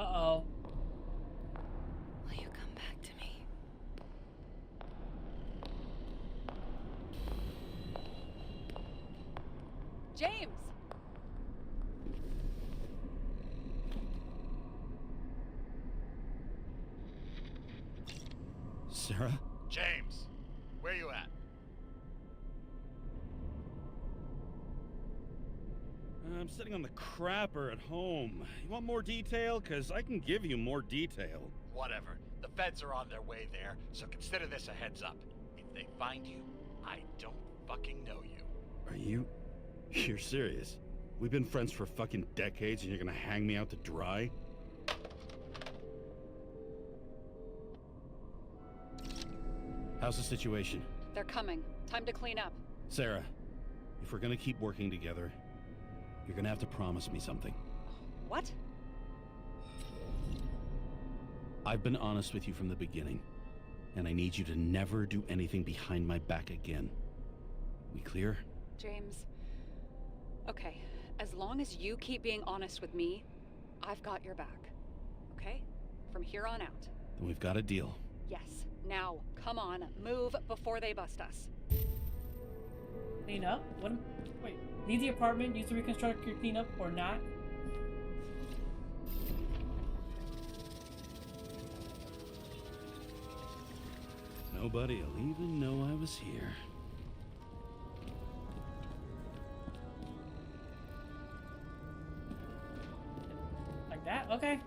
Uh-oh. Will you come back to me? James! Sarah? James, where you at? I'm sitting on the crapper at home. You want more detail? Because I can give you more detail. Whatever. The feds are on their way there, so consider this a heads up. If they find you, I don't fucking know you. Are you? You're serious? We've been friends for fucking decades and you're gonna hang me out to dry? How's the situation? They're coming. Time to clean up. Sarah, if we're gonna keep working together, you're gonna have to promise me something. What? I've been honest with you from the beginning, and I need you to never do anything behind my back again. We clear? James. Okay, as long as you keep being honest with me, I've got your back. Okay? From here on out. Then we've got a deal. Yes. Now, come on, move before they bust us. Clean up? What? Wait. Leave the apartment, use to reconstruct your cleanup, or not? Nobody'll even know I was here. Like that? Okay.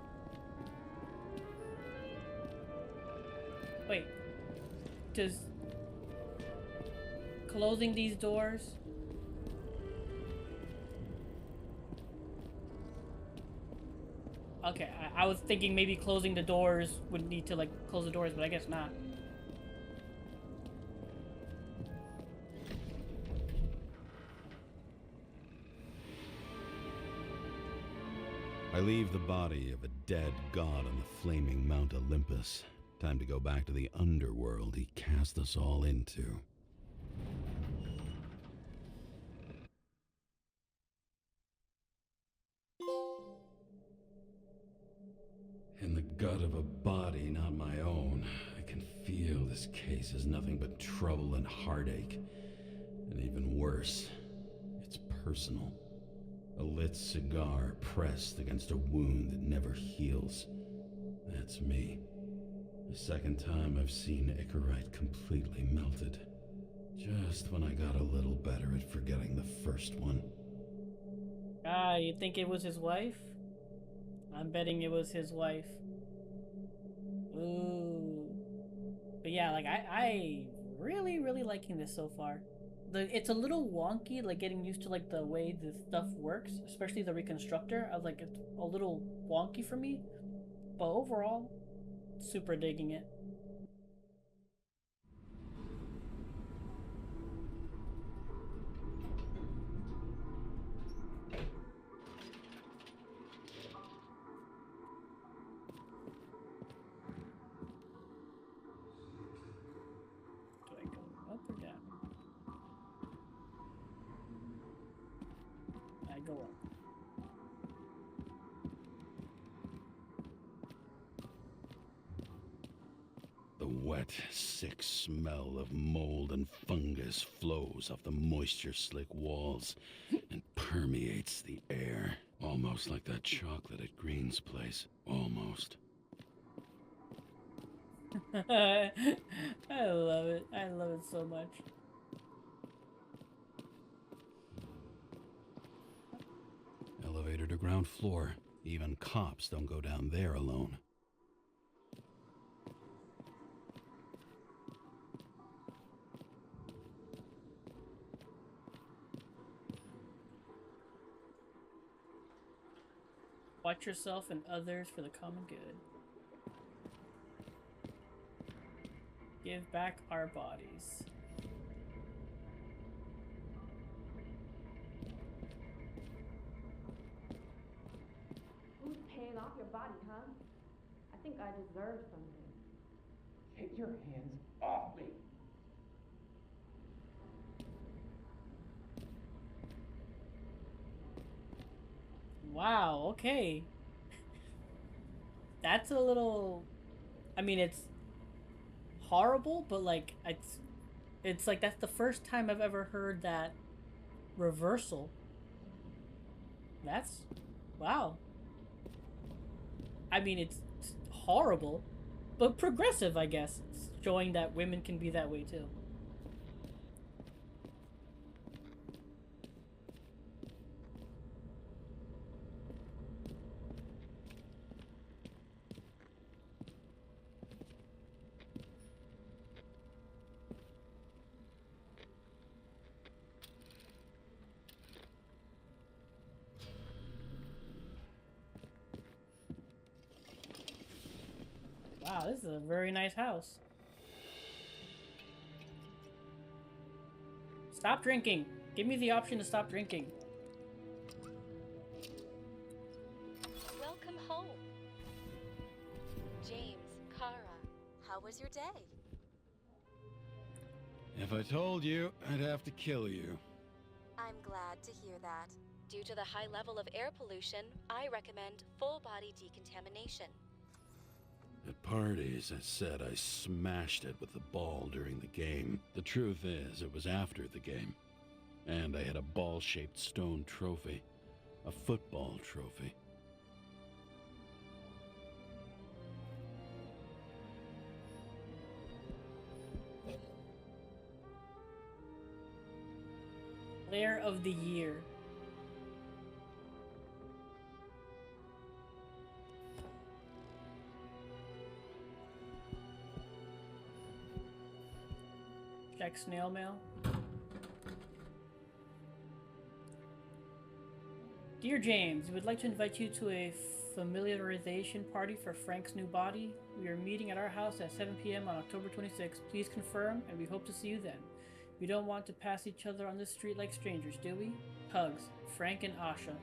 Wait. Does closing these doors? Okay, I was thinking maybe closing the doors would need to, like, close the doors, but I guess not. I leave the body of a dead god on the flaming Mount Olympus. Time to go back to the underworld he cast us all into. In the gut of a body not my own, I can feel this case is nothing but trouble and heartache. And even worse, it's personal. A lit cigar pressed against a wound that never heals. That's me. The second time I've seen Icarite completely melted. Just when I got a little better at forgetting the first one. Ah, you think it was his wife? I'm betting it was his wife. Ooh. But yeah, like I really liking this so far. It's a little wonky, like getting used to like the way the stuff works, especially the reconstructor. I was like, it's a little wonky for me, but overall, super digging it. Do I go up or down? I go up. The wet, sick smell of mold and fungus flows off the moisture-slick walls and permeates the air. Almost like that chocolate at Green's place. Almost. I love it. I love it so much. Elevator to ground floor. Even cops don't go down there alone. Watch yourself and others for the common good. Give back our bodies. Who's paying off your body, huh? I think I deserve something. Get your hands off me! Wow, okay. That's a little... I mean, it's horrible, but like, it's like that's the first time I've ever heard that reversal. That's... wow. I mean, it's horrible, but progressive, I guess. It's showing that women can be that way too. Wow, this is a very nice house. Stop drinking. Give me the option to stop drinking. Welcome home. James, Kara, how was your day? If I told you, I'd have to kill you. I'm glad to hear that. Due to the high level of air pollution, I recommend full body decontamination. At parties, I said I smashed it with the ball during the game. The truth is, it was after the game. And I had a ball-shaped stone trophy. A football trophy. Player of the Year. Check snail mail. Dear James, we would like to invite you to a familiarization party for Frank's new body. We are meeting at our house at 7 p.m. on October 26th. Please confirm, and we hope to see you then. We don't want to pass each other on the street like strangers, do we? Hugs, Frank and Asha.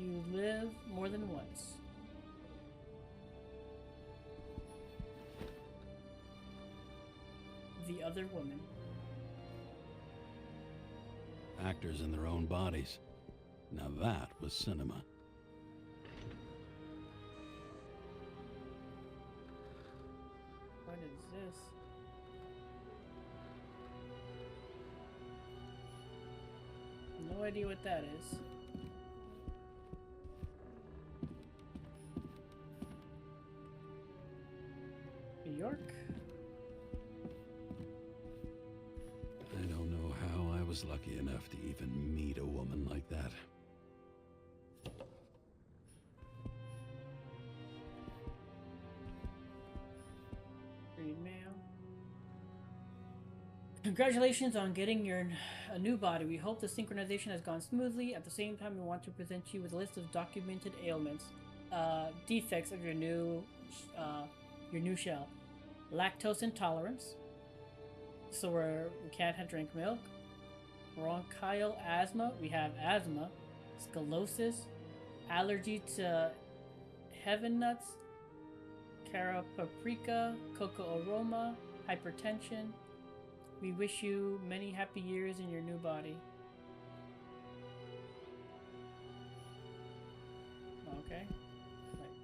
You live more than once. The other woman. Actors in their own bodies. Now that was cinema. What is this? No idea what that is. New York? I don't know how I was lucky enough to even meet a woman like that. Read mail. Congratulations on getting a new body. We hope the synchronization has gone smoothly. At the same time, we want to present you with a list of documented ailments, defects of your new shell. Lactose intolerance. So we can't have drink milk. Bronchial asthma. We have asthma. Scoliosis. Allergy to heaven nuts. Cara paprika. Cocoa aroma. Hypertension. We wish you many happy years in your new body. Okay. Right.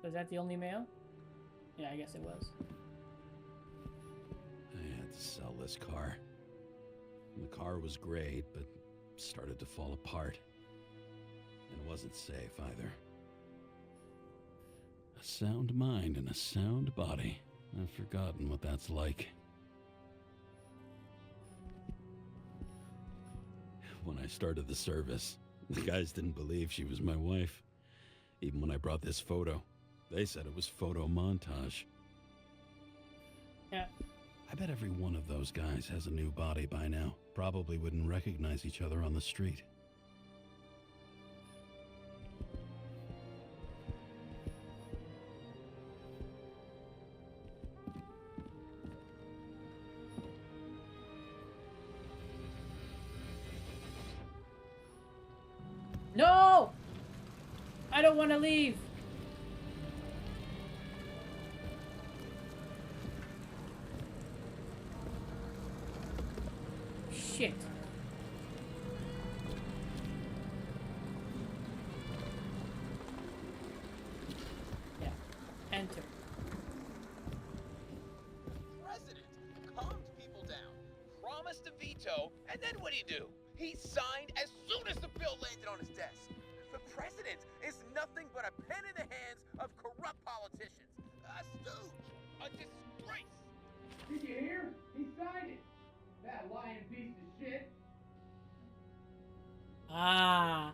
So is that the only mail? Yeah, I guess it was. I had to sell this car. The car was great, but started to fall apart. And it wasn't safe either. A sound mind and a sound body. I've forgotten what that's like. When I started the service, the guys didn't believe she was my wife. Even when I brought this photo, they said it was photo montage. Yeah. I bet every one of those guys has a new body by now. Probably wouldn't recognize each other on the street. No! I don't want to leave. Shit. Yeah. Enter. President calmed people down, promised a veto, and then what do? He signed as soon as the bill landed on his desk. The president is nothing but a pen in the hands of corrupt politicians. A stooge. A disgrace. Did you hear? He signed it. That lying piece of shit. Ah.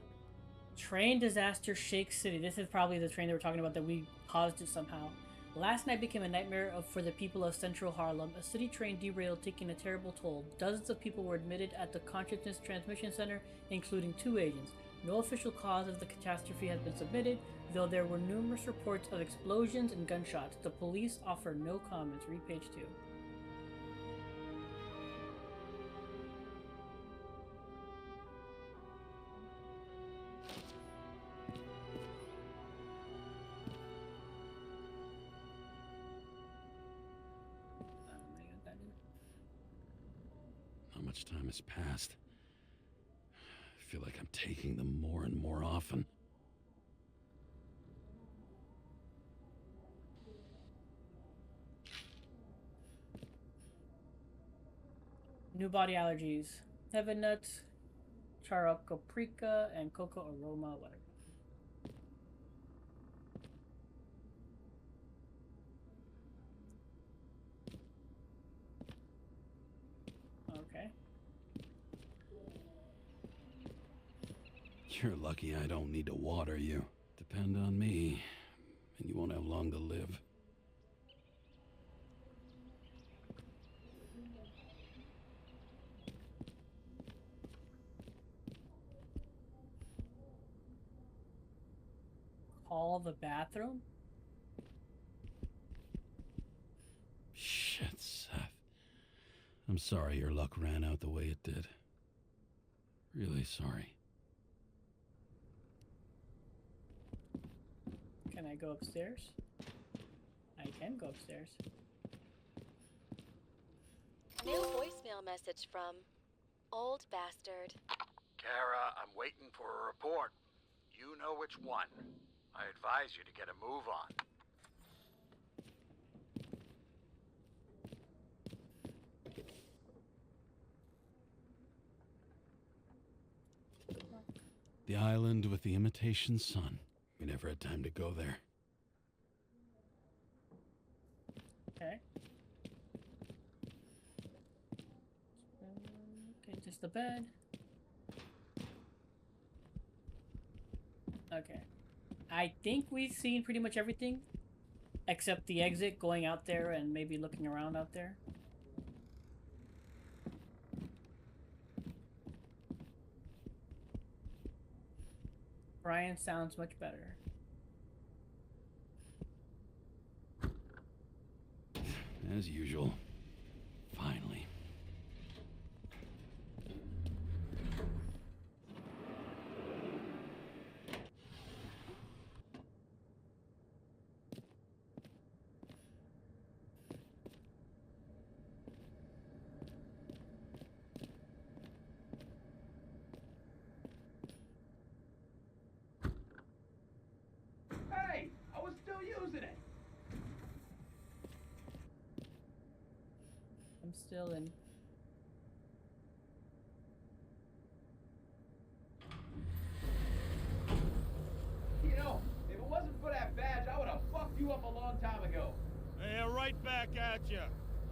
Train disaster shakes city. This is probably the train they were talking about that we paused it somehow. Last night became a nightmare for the people of central Harlem. A city train derailed, taking a terrible toll. Dozens of people were admitted at the Consciousness Transmission Center, including 2 agents. No official cause of the catastrophe has been submitted, though there were numerous reports of explosions and gunshots. The police offer no comments. Read page 2. How much time has passed? I feel like I'm taking them more and more often. New body allergies. Heaven nuts, paprika, and cocoa aroma, whatever. Okay. You're lucky I don't need to water you. Depend on me, and you won't have long to live. Call the bathroom? Shit, Seth. I'm sorry your luck ran out the way it did. Really sorry. Can I go upstairs? I can go upstairs. New voicemail message from Old Bastard. Kara, I'm waiting for a report. You know which one. I advise you to get a move on. The island with the imitation sun. We never had time to go there. Okay. Okay, just the bed. Okay. I think we've seen pretty much everything. Except the exit, going out there and maybe looking around out there. Brian sounds much better. As usual. Finally. Hey, I was still using it. I'm still in. You know, if it wasn't for that badge, I would have fucked you up a long time ago. Hey, right back at you.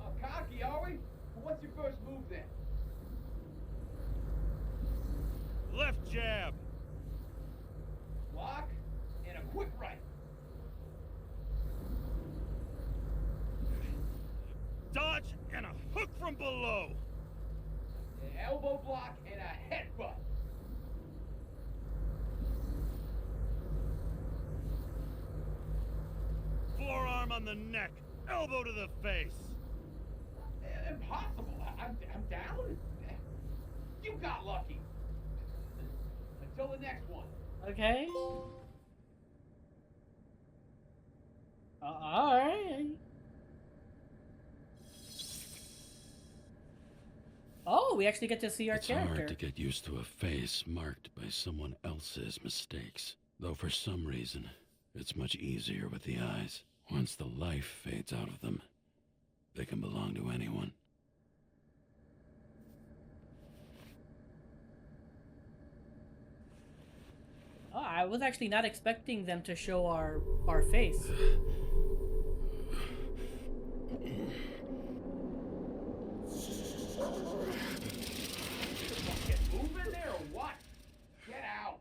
Oh, cocky, are we? Well, what's your first move then? Left jab. Block and a quick right. Dodge and a hook from below. An elbow block and a headbutt. Forearm on the neck. Elbow to the face. Impossible. I'm down. You got lucky. Until the next one. Okay. Alright. Oh, we actually get to see our It's character. hard to get used to a face marked by someone else's mistakes. Though for some reason, it's much easier with the eyes. Once the life fades out of them, they can belong to anyone. Oh, I was actually not expecting them to show our face. Get moving there or what? Get out.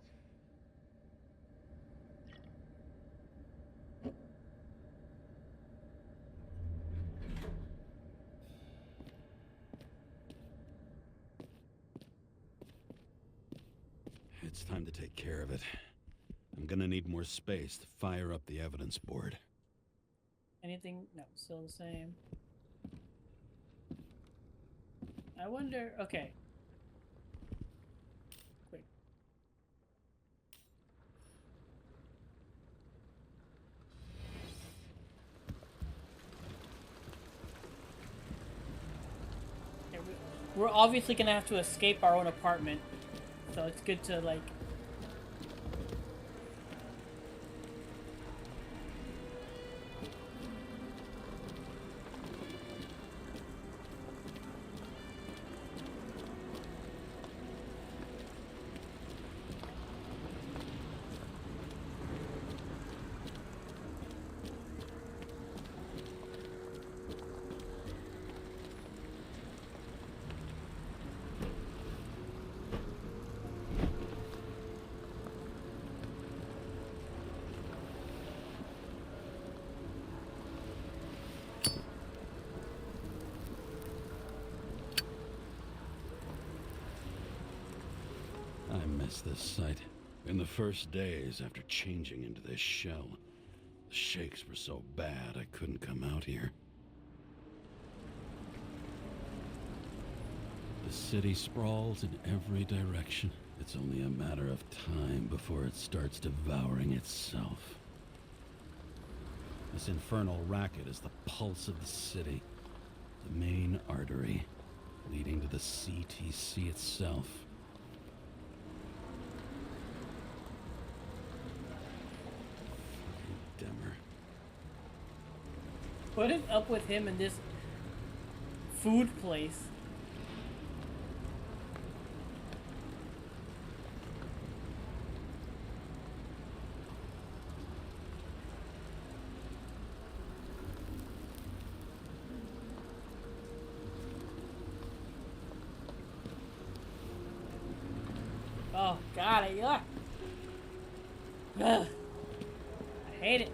It's time to take care of it. I'm gonna need more space to fire up the evidence board. Anything? No, still the same. I wonder. Okay. Quick. Okay, we're obviously gonna have to escape our own apartment, so it's good to like. I miss this site. In the first days after changing into this shell, the shakes were so bad I couldn't come out here. The city sprawls in every direction. It's only a matter of time before it starts devouring itself. This infernal racket is the pulse of the city, the main artery leading to the CTC itself. Fucking Demmer. What is up with him in this food place? Oh god, Ugh. I hate it.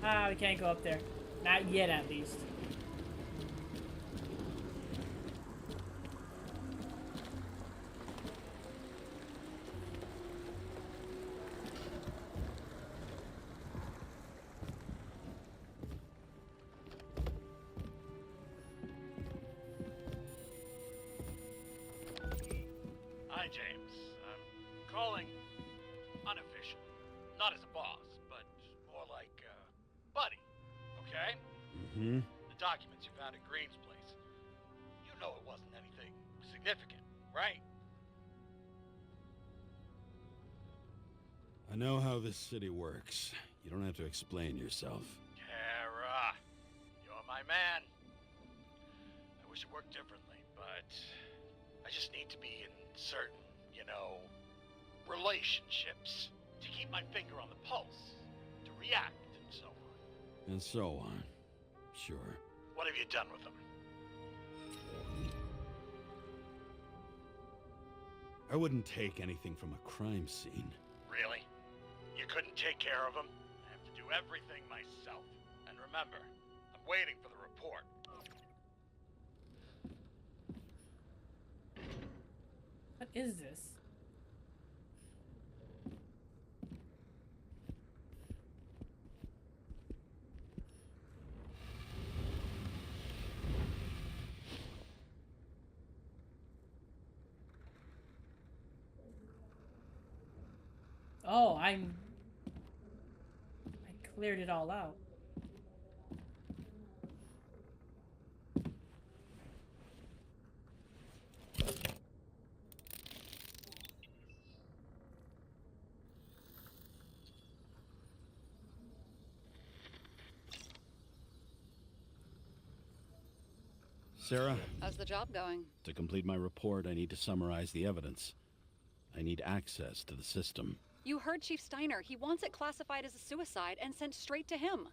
Ah, we can't go up there. Not yet, at least. Hi, James. I'm calling unofficial. Not as a boss, but more like, buddy. Okay? Mm-hmm. The documents you found at Green's place. You know it wasn't anything significant, right? I know how this city works. You don't have to explain yourself. Kara, you're my man. I wish it worked differently, but I just need to be in certain, relationships to keep my finger on the pulse, to react, and so on. And so on. Sure. What have you done with them? I wouldn't take anything from a crime scene. Really? You couldn't take care of them? I have to do everything myself. And remember, I'm waiting for the report. What is this? Oh, I cleared it all out. Sarah? How's the job going? To complete my report, I need to summarize the evidence. I need access to the system. You heard Chief Steiner. He wants it classified as a suicide and sent straight to him.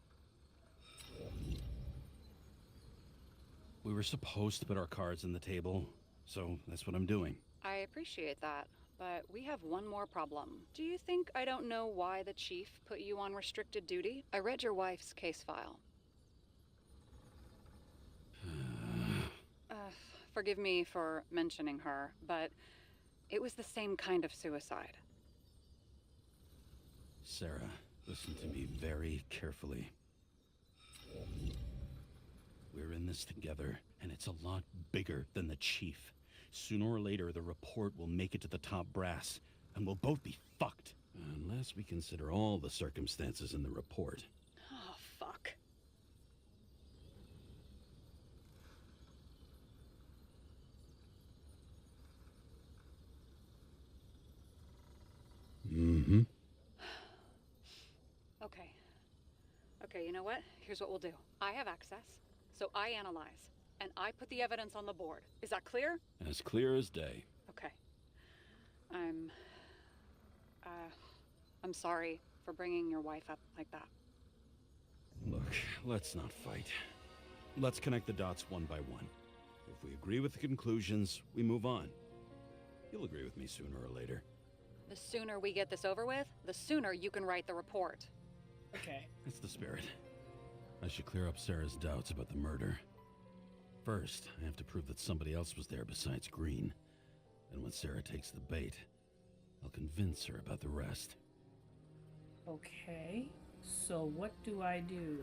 We were supposed to put our cards on the table, so that's what I'm doing. I appreciate that, but we have one more problem. Do you think I don't know why the Chief put you on restricted duty? I read your wife's case file. Forgive me for mentioning her, but it was the same kind of suicide. Sarah, listen to me very carefully. We're in this together, and it's a lot bigger than the Chief. Sooner or later, the report will make it to the top brass, and we'll both be fucked. Unless we consider all the circumstances in the report. Oh, fuck. Mm-hmm. Okay, you know what? Here's what we'll do. I have access, so I analyze, and I put the evidence on the board. Is that clear? As clear as day. Okay. I'm sorry for bringing your wife up like that. Look, let's not fight. Let's connect the dots one by one. If we agree with the conclusions, we move on. You'll agree with me sooner or later. The sooner we get this over with, the sooner you can write the report. Okay. That's the spirit. I should clear up Sarah's doubts about the murder. First, I have to prove that somebody else was there besides Green. And when Sarah takes the bait, I'll convince her about the rest. Okay, so what do I do?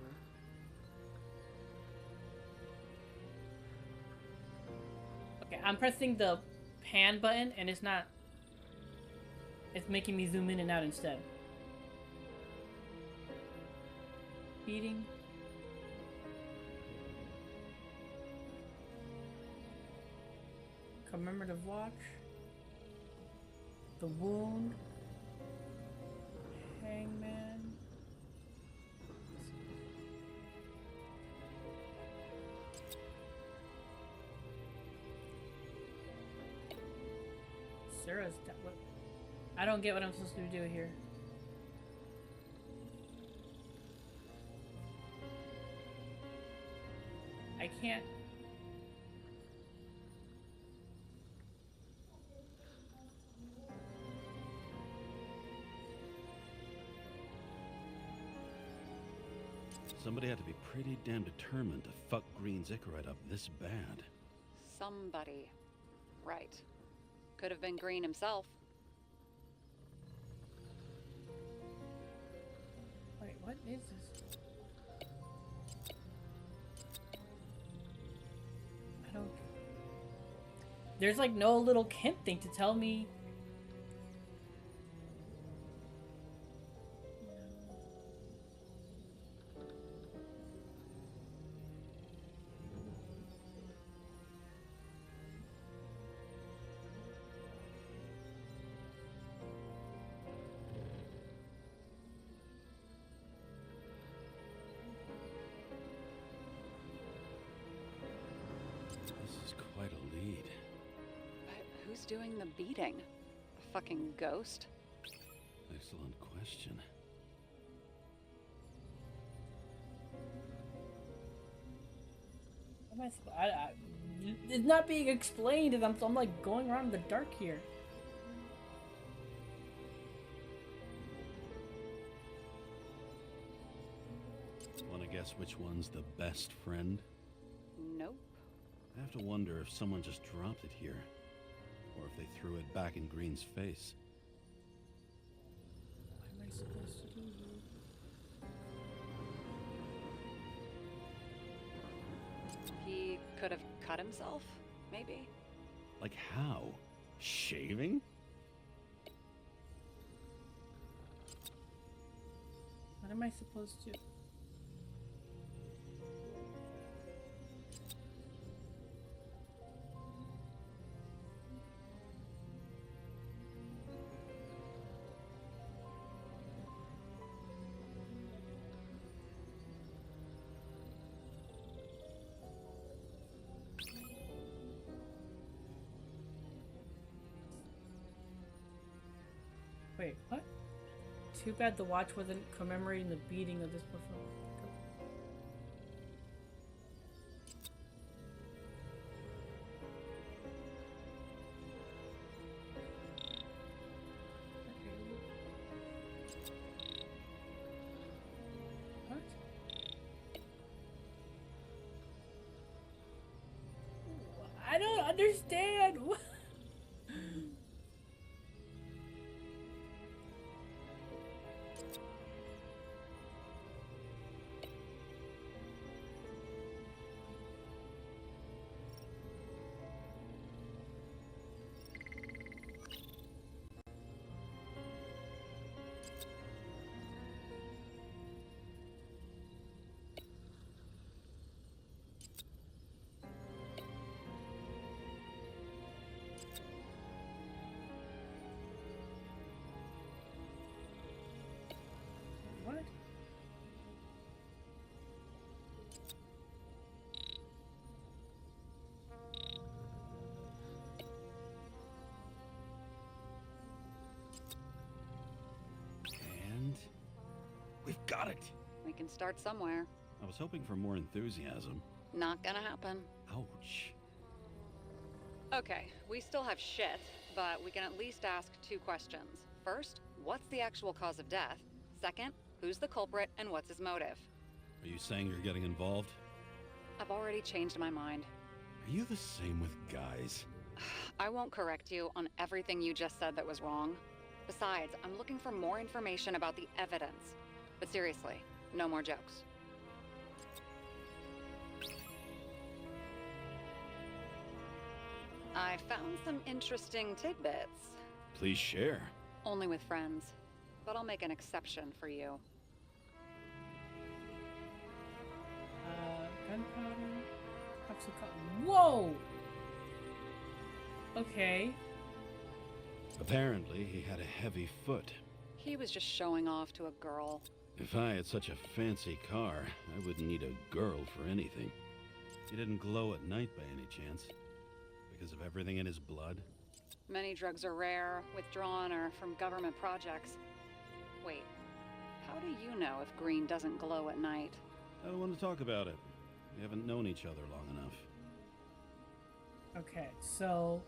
Okay, I'm pressing the pan button and it's not... It's making me zoom in and out instead. Eating. Commemorative watch. The wound. Hangman. Sarah's... What? I don't get what I'm supposed to do here. I can't... Somebody had to be pretty damn determined to fuck Green's Icarite up this bad. Somebody. Right. Could have been Green himself. Wait, what is this? I don't... There's like no little Kemp thing to tell me. Quite a lead. But who's doing the beating? A fucking ghost? Excellent question. What am I supposed... it's not being explained, and I'm like going around in the dark here. Want to guess which one's the best friend? Nope. I have to wonder if someone just dropped it here, or if they threw it back in Green's face. What am I supposed to do? He could have cut himself, maybe? Like how? Shaving? What am I supposed to... Wait, what? Too bad the watch wasn't commemorating the beating of this before. What? I don't understand. What? What? And we've got it. We can start somewhere. I was hoping for more enthusiasm. Not gonna happen. Ouch. Okay, we still have shit, but we can at least ask 2 questions. First, what's the actual cause of death? Second, who's the culprit and what's his motive? Are you saying you're getting involved? I've already changed my mind. Are you the same with guys? I won't correct you on everything you just said that was wrong. Besides, I'm looking for more information about the evidence. But seriously, no more jokes. I found some interesting tidbits. Please share. Only with friends. But I'll make an exception for you. Gunpowder. Whoa! Okay. Apparently, he had a heavy foot. He was just showing off to a girl. If I had such a fancy car, I wouldn't need a girl for anything. He didn't glow at night by any chance? Because of everything in his blood? Many drugs are rare, withdrawn, or from government projects. Wait, how do you know if green doesn't glow at night? I don't want to talk about it. We haven't known each other long enough. Okay, so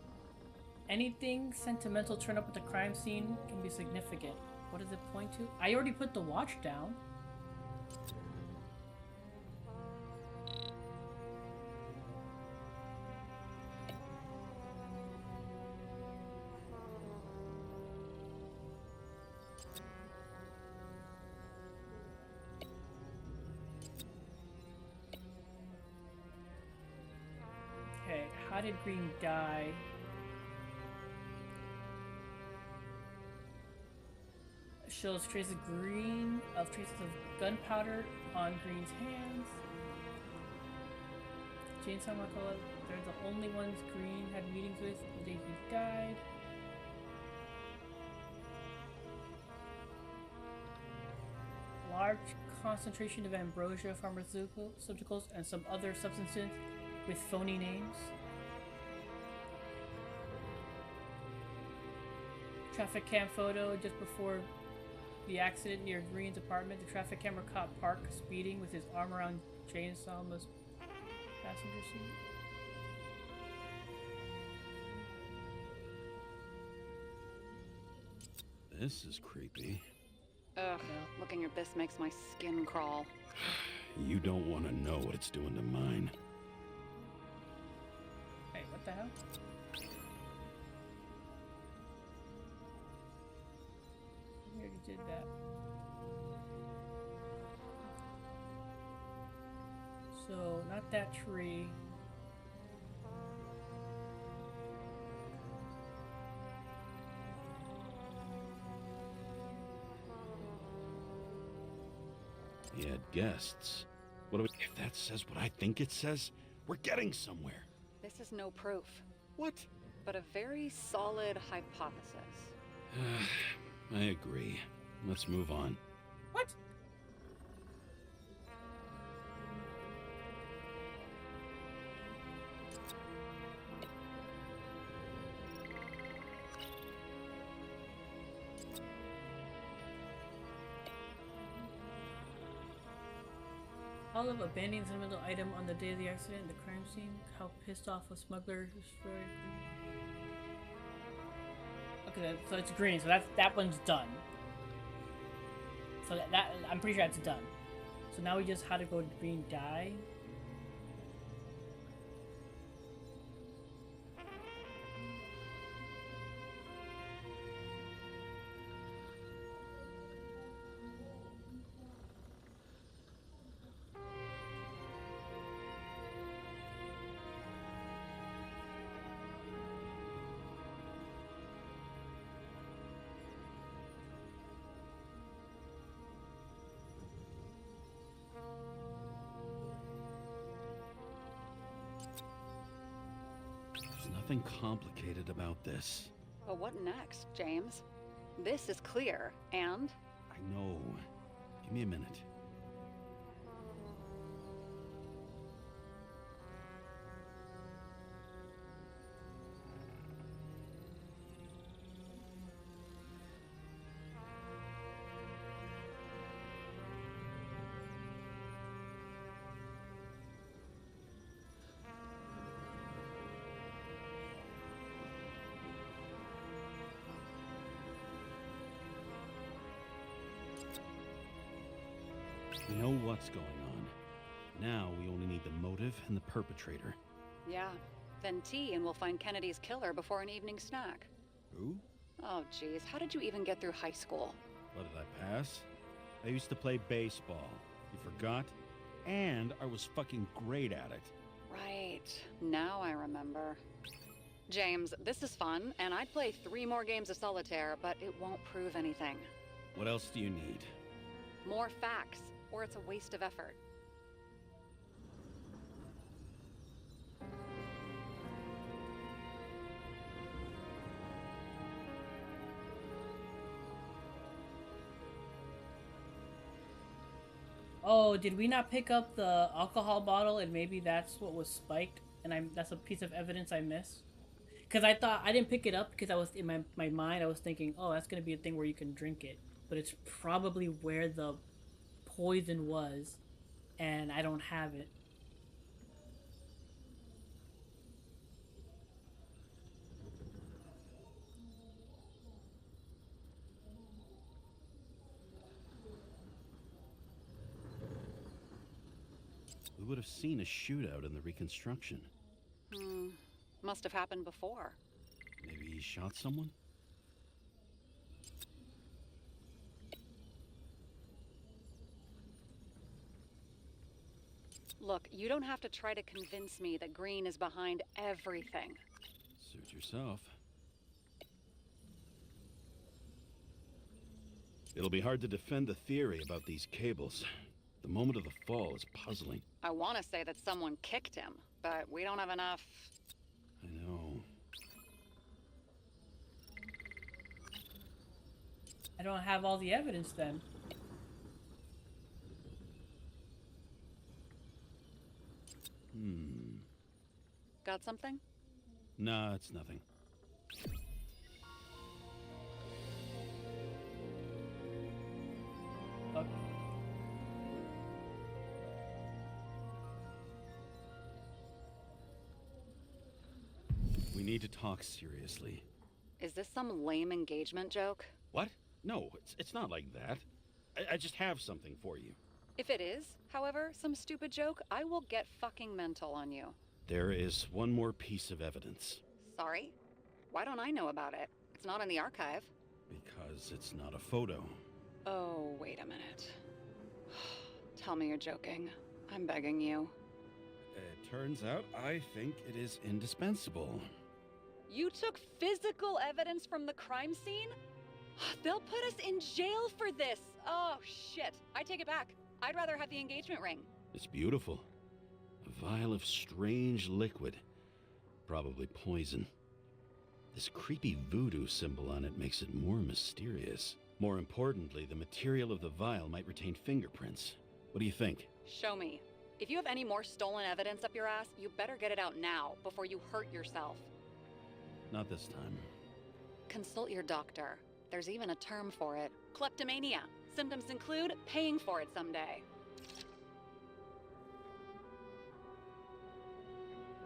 anything sentimental turned up at the crime scene can be significant. What does it point to? I already put the watch down. Okay, how did Green die? Shows traces of gunpowder on Green's hands. Chainsaw McCullough, they're the only ones Green had meetings with the day he died. Large concentration of ambrosia pharmaceuticals and some other substances with phony names. Traffic cam photo just before the accident near Green's apartment. The traffic camera caught Park speeding with his arm around Chainsaw on the passenger seat. This is creepy. Ugh, looking at this makes my skin crawl. You don't want to know what it's doing to mine. Hey, what the hell? We already did that. So, not that tree. He had guests. What do we... If that says what I think it says, we're getting somewhere. This is no proof. What? But a very solid hypothesis. I agree. Let's move on. What? All of abandoning sentimental item on the day of the accident, the crime scene. How pissed off a smuggler destroyed. Okay, so it's green. So that one's done. So that I'm pretty sure that's done. So now we just how to go green die. There's nothing complicated about this. But what next, James? This is clear, and? I know. Give me a minute. We know what's going on. Now we only need the motive and the perpetrator. Yeah. Then tea and we'll find Kennedy's killer before an evening snack. Who? Oh, geez. How did you even get through high school? What, did I pass? I used to play baseball. You forgot? And I was fucking great at it. Right. Now I remember. James, this is fun, and I'd play 3 more games of solitaire, but it won't prove anything. What else do you need? More facts, or it's a waste of effort. Oh, did we not pick up the alcohol bottle and maybe that's what was spiked and that's a piece of evidence I missed? Because I thought I didn't pick it up because I was in my mind I was thinking, oh, that's gonna be a thing where you can drink it, but it's probably where the poison was, and I don't have it. We would have seen a shootout in the reconstruction. Must have happened before. Maybe he shot someone? Look, you don't have to try to convince me that Green is behind everything. Suit yourself. It'll be hard to defend the theory about these cables. The moment of the fall is puzzling. I want to say that someone kicked him, but we don't have enough. I know. I don't have all the evidence then. Got something? Nah, it's nothing. Okay. We need to talk seriously. Is this some lame engagement joke? What? No, it's not like that. I just have something for you. If it is, however, some stupid joke, I will get fucking mental on you. There is one more piece of evidence. Sorry? Why don't I know about it? It's not in the archive. Because it's not a photo. Oh, wait a minute. Tell me you're joking. I'm begging you. It turns out I think it is indispensable. You took physical evidence from the crime scene? They'll put us in jail for this. Oh, shit. I take it back. I'd rather have the engagement ring. It's beautiful. A vial of strange liquid. Probably poison. This creepy voodoo symbol on it makes it more mysterious. More importantly, the material of the vial might retain fingerprints. What do you think? Show me. If you have any more stolen evidence up your ass, you better get it out now before you hurt yourself. Not this time. Consult your doctor. There's even a term for it. Kleptomania. Symptoms include paying for it someday.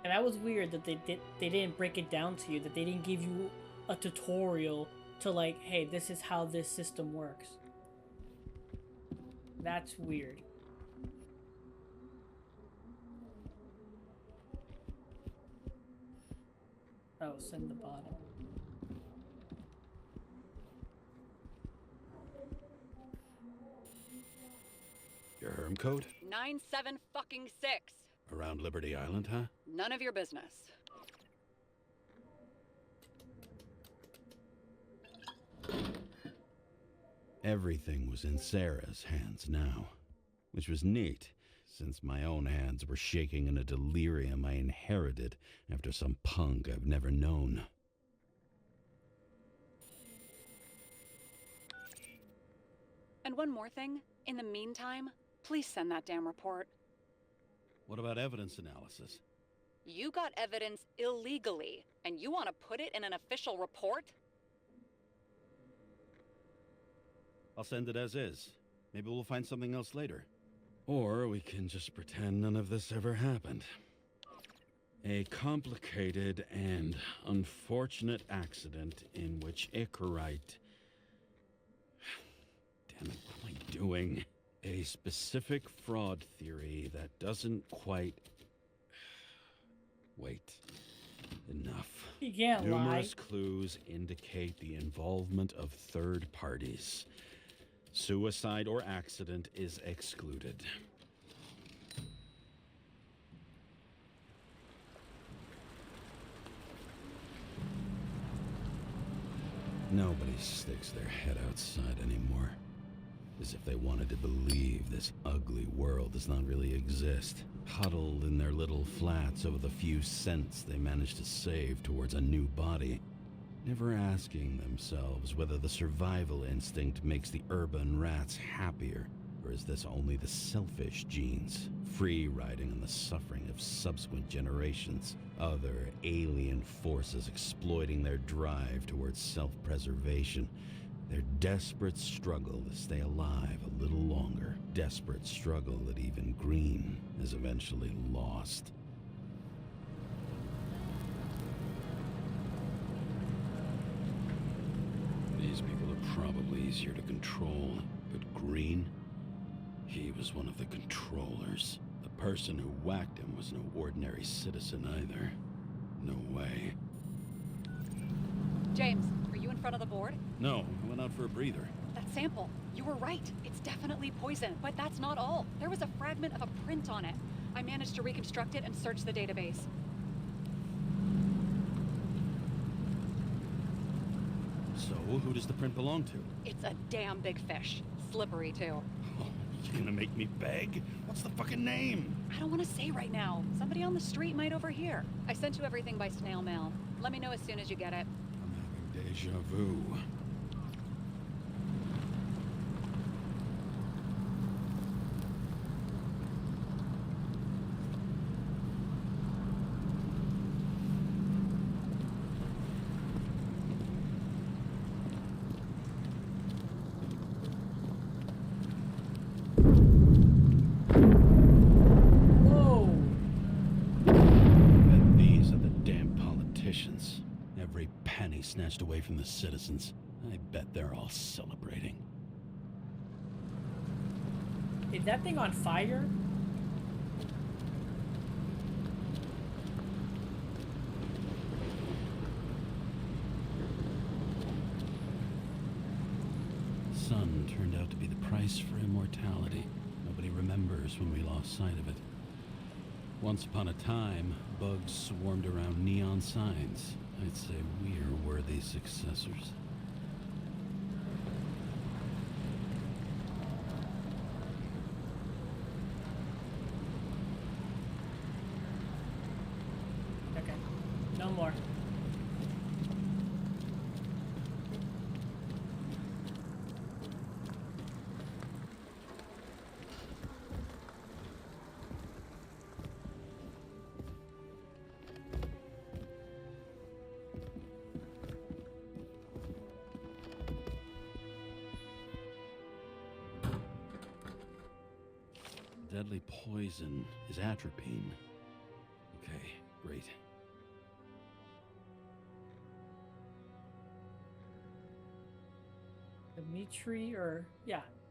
And that was weird that they didn't break it down to you, that they didn't give you a tutorial to like, hey, this is how this system works. That's weird. Oh, send the bottle. Your herm code? 97-fucking-6. Around Liberty Island, huh? None of your business. Everything was in Sarah's hands now, which was neat, since my own hands were shaking in a delirium I inherited after some punk I've never known. And one more thing. In the meantime, please send that damn report. What about evidence analysis? You got evidence illegally, and you want to put it in an official report? I'll send it as is. Maybe we'll find something else later. Or we can just pretend none of this ever happened. A complicated and unfortunate accident in which Icarite... Damn it, what am I doing? A specific fraud theory that doesn't quite... Wait. Enough. You can't Numerous lie. clues indicate the involvement of third parties. Suicide or accident is excluded. Nobody sticks their head outside anymore. As if they wanted to believe this ugly world does not really exist. Huddled in their little flats over the few cents they managed to save towards a new body. Never asking themselves whether the survival instinct makes the urban rats happier, or is this only the selfish genes, free riding on the suffering of subsequent generations, other alien forces exploiting their drive towards self-preservation, their desperate struggle to stay alive a little longer, desperate struggle that even Green has eventually lost. These people are probably easier to control, but Green, he was one of the controllers. The person who whacked him was no ordinary citizen either. No way. James, are you in front of the board? No, I went out for a breather. That sample. You were right. It's definitely poison, but that's not all. There was a fragment of a print on it. I managed to reconstruct it and search the database. So, who does the print belong to? It's a damn big fish. Slippery, too. Oh, you gonna make me beg? What's the fucking name? I don't want to say right now. Somebody on the street might overhear. I sent you everything by snail mail. Let me know as soon as you get it. I'm having deja vu. Every penny snatched away from the citizens. I bet they're all celebrating. Is that thing on fire? Sun turned out to be the price for immortality. Nobody remembers when we lost sight of it. Once upon a time, bugs swarmed around neon signs. I'd say we're worthy successors. Okay. No more. Deadly poison is atropine. Okay, great.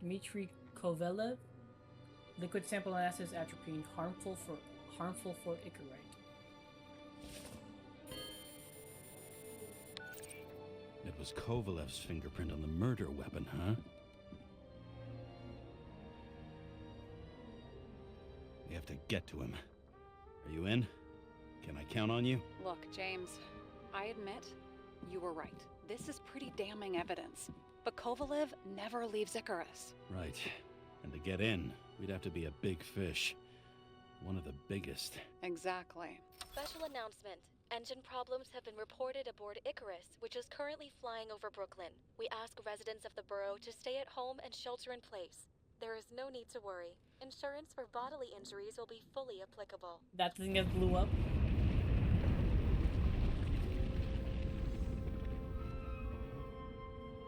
Dmitry Kovalev. Liquid sample analysis atropine harmful for Icarite. It was Kovalev's fingerprint on the murder weapon, huh? We have to get to him. Are you in? Can I count on you? Look, James, I admit you were right. This is pretty damning evidence. But Kovalev never leaves Icarus. Right. And to get in, we'd have to be a big fish. One of the biggest. Exactly. Special announcement. Engine problems have been reported aboard Icarus, which is currently flying over Brooklyn. We ask residents of the borough to stay at home and shelter in place. There is no need to worry. Insurance for bodily injuries will be fully applicable. That thing that blew up.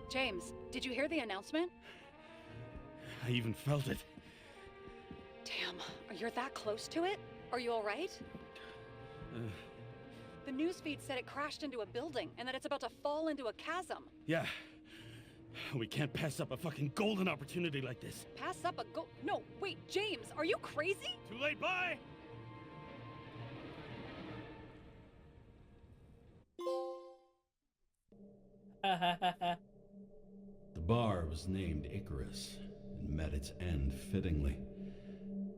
James, did you hear the announcement? I even felt it. Damn, you're that close to it? Are you alright? The newsfeed said it crashed into a building and that it's about to fall into a chasm. Yeah. We can't pass up a fucking golden opportunity like this. Pass up a No, wait, James, are you crazy? Too late, bye! The bar was named Icarus and met its end fittingly.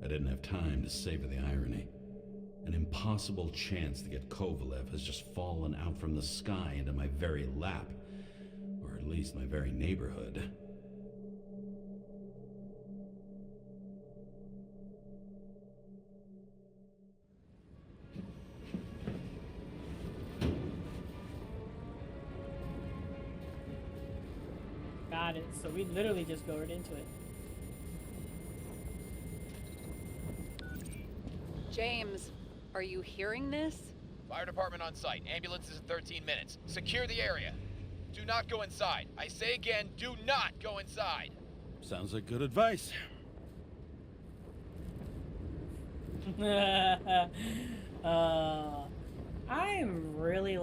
I didn't have time to savor the irony. An impossible chance to get Kovalev has just fallen out from the sky into my very lap, or at least my very neighborhood. Got it. So we literally just go right into it. James, are you hearing this? Fire department on site. Ambulances in 13 minutes. Secure the area. Do not go inside. I say again, do not go inside. Sounds like good advice. I'm really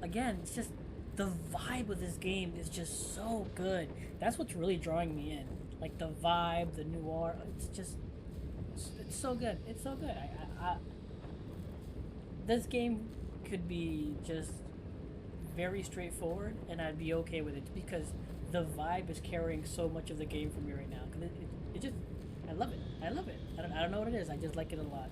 again, it's just the vibe of this game is just so good. That's what's really drawing me in. Like the vibe, the noir. It's so good. It's so good. This game could be just very straightforward, and I'd be okay with it because the vibe is carrying so much of the game for me right now. Cause it just, I love it. I love it. I don't know what it is. I just like it a lot.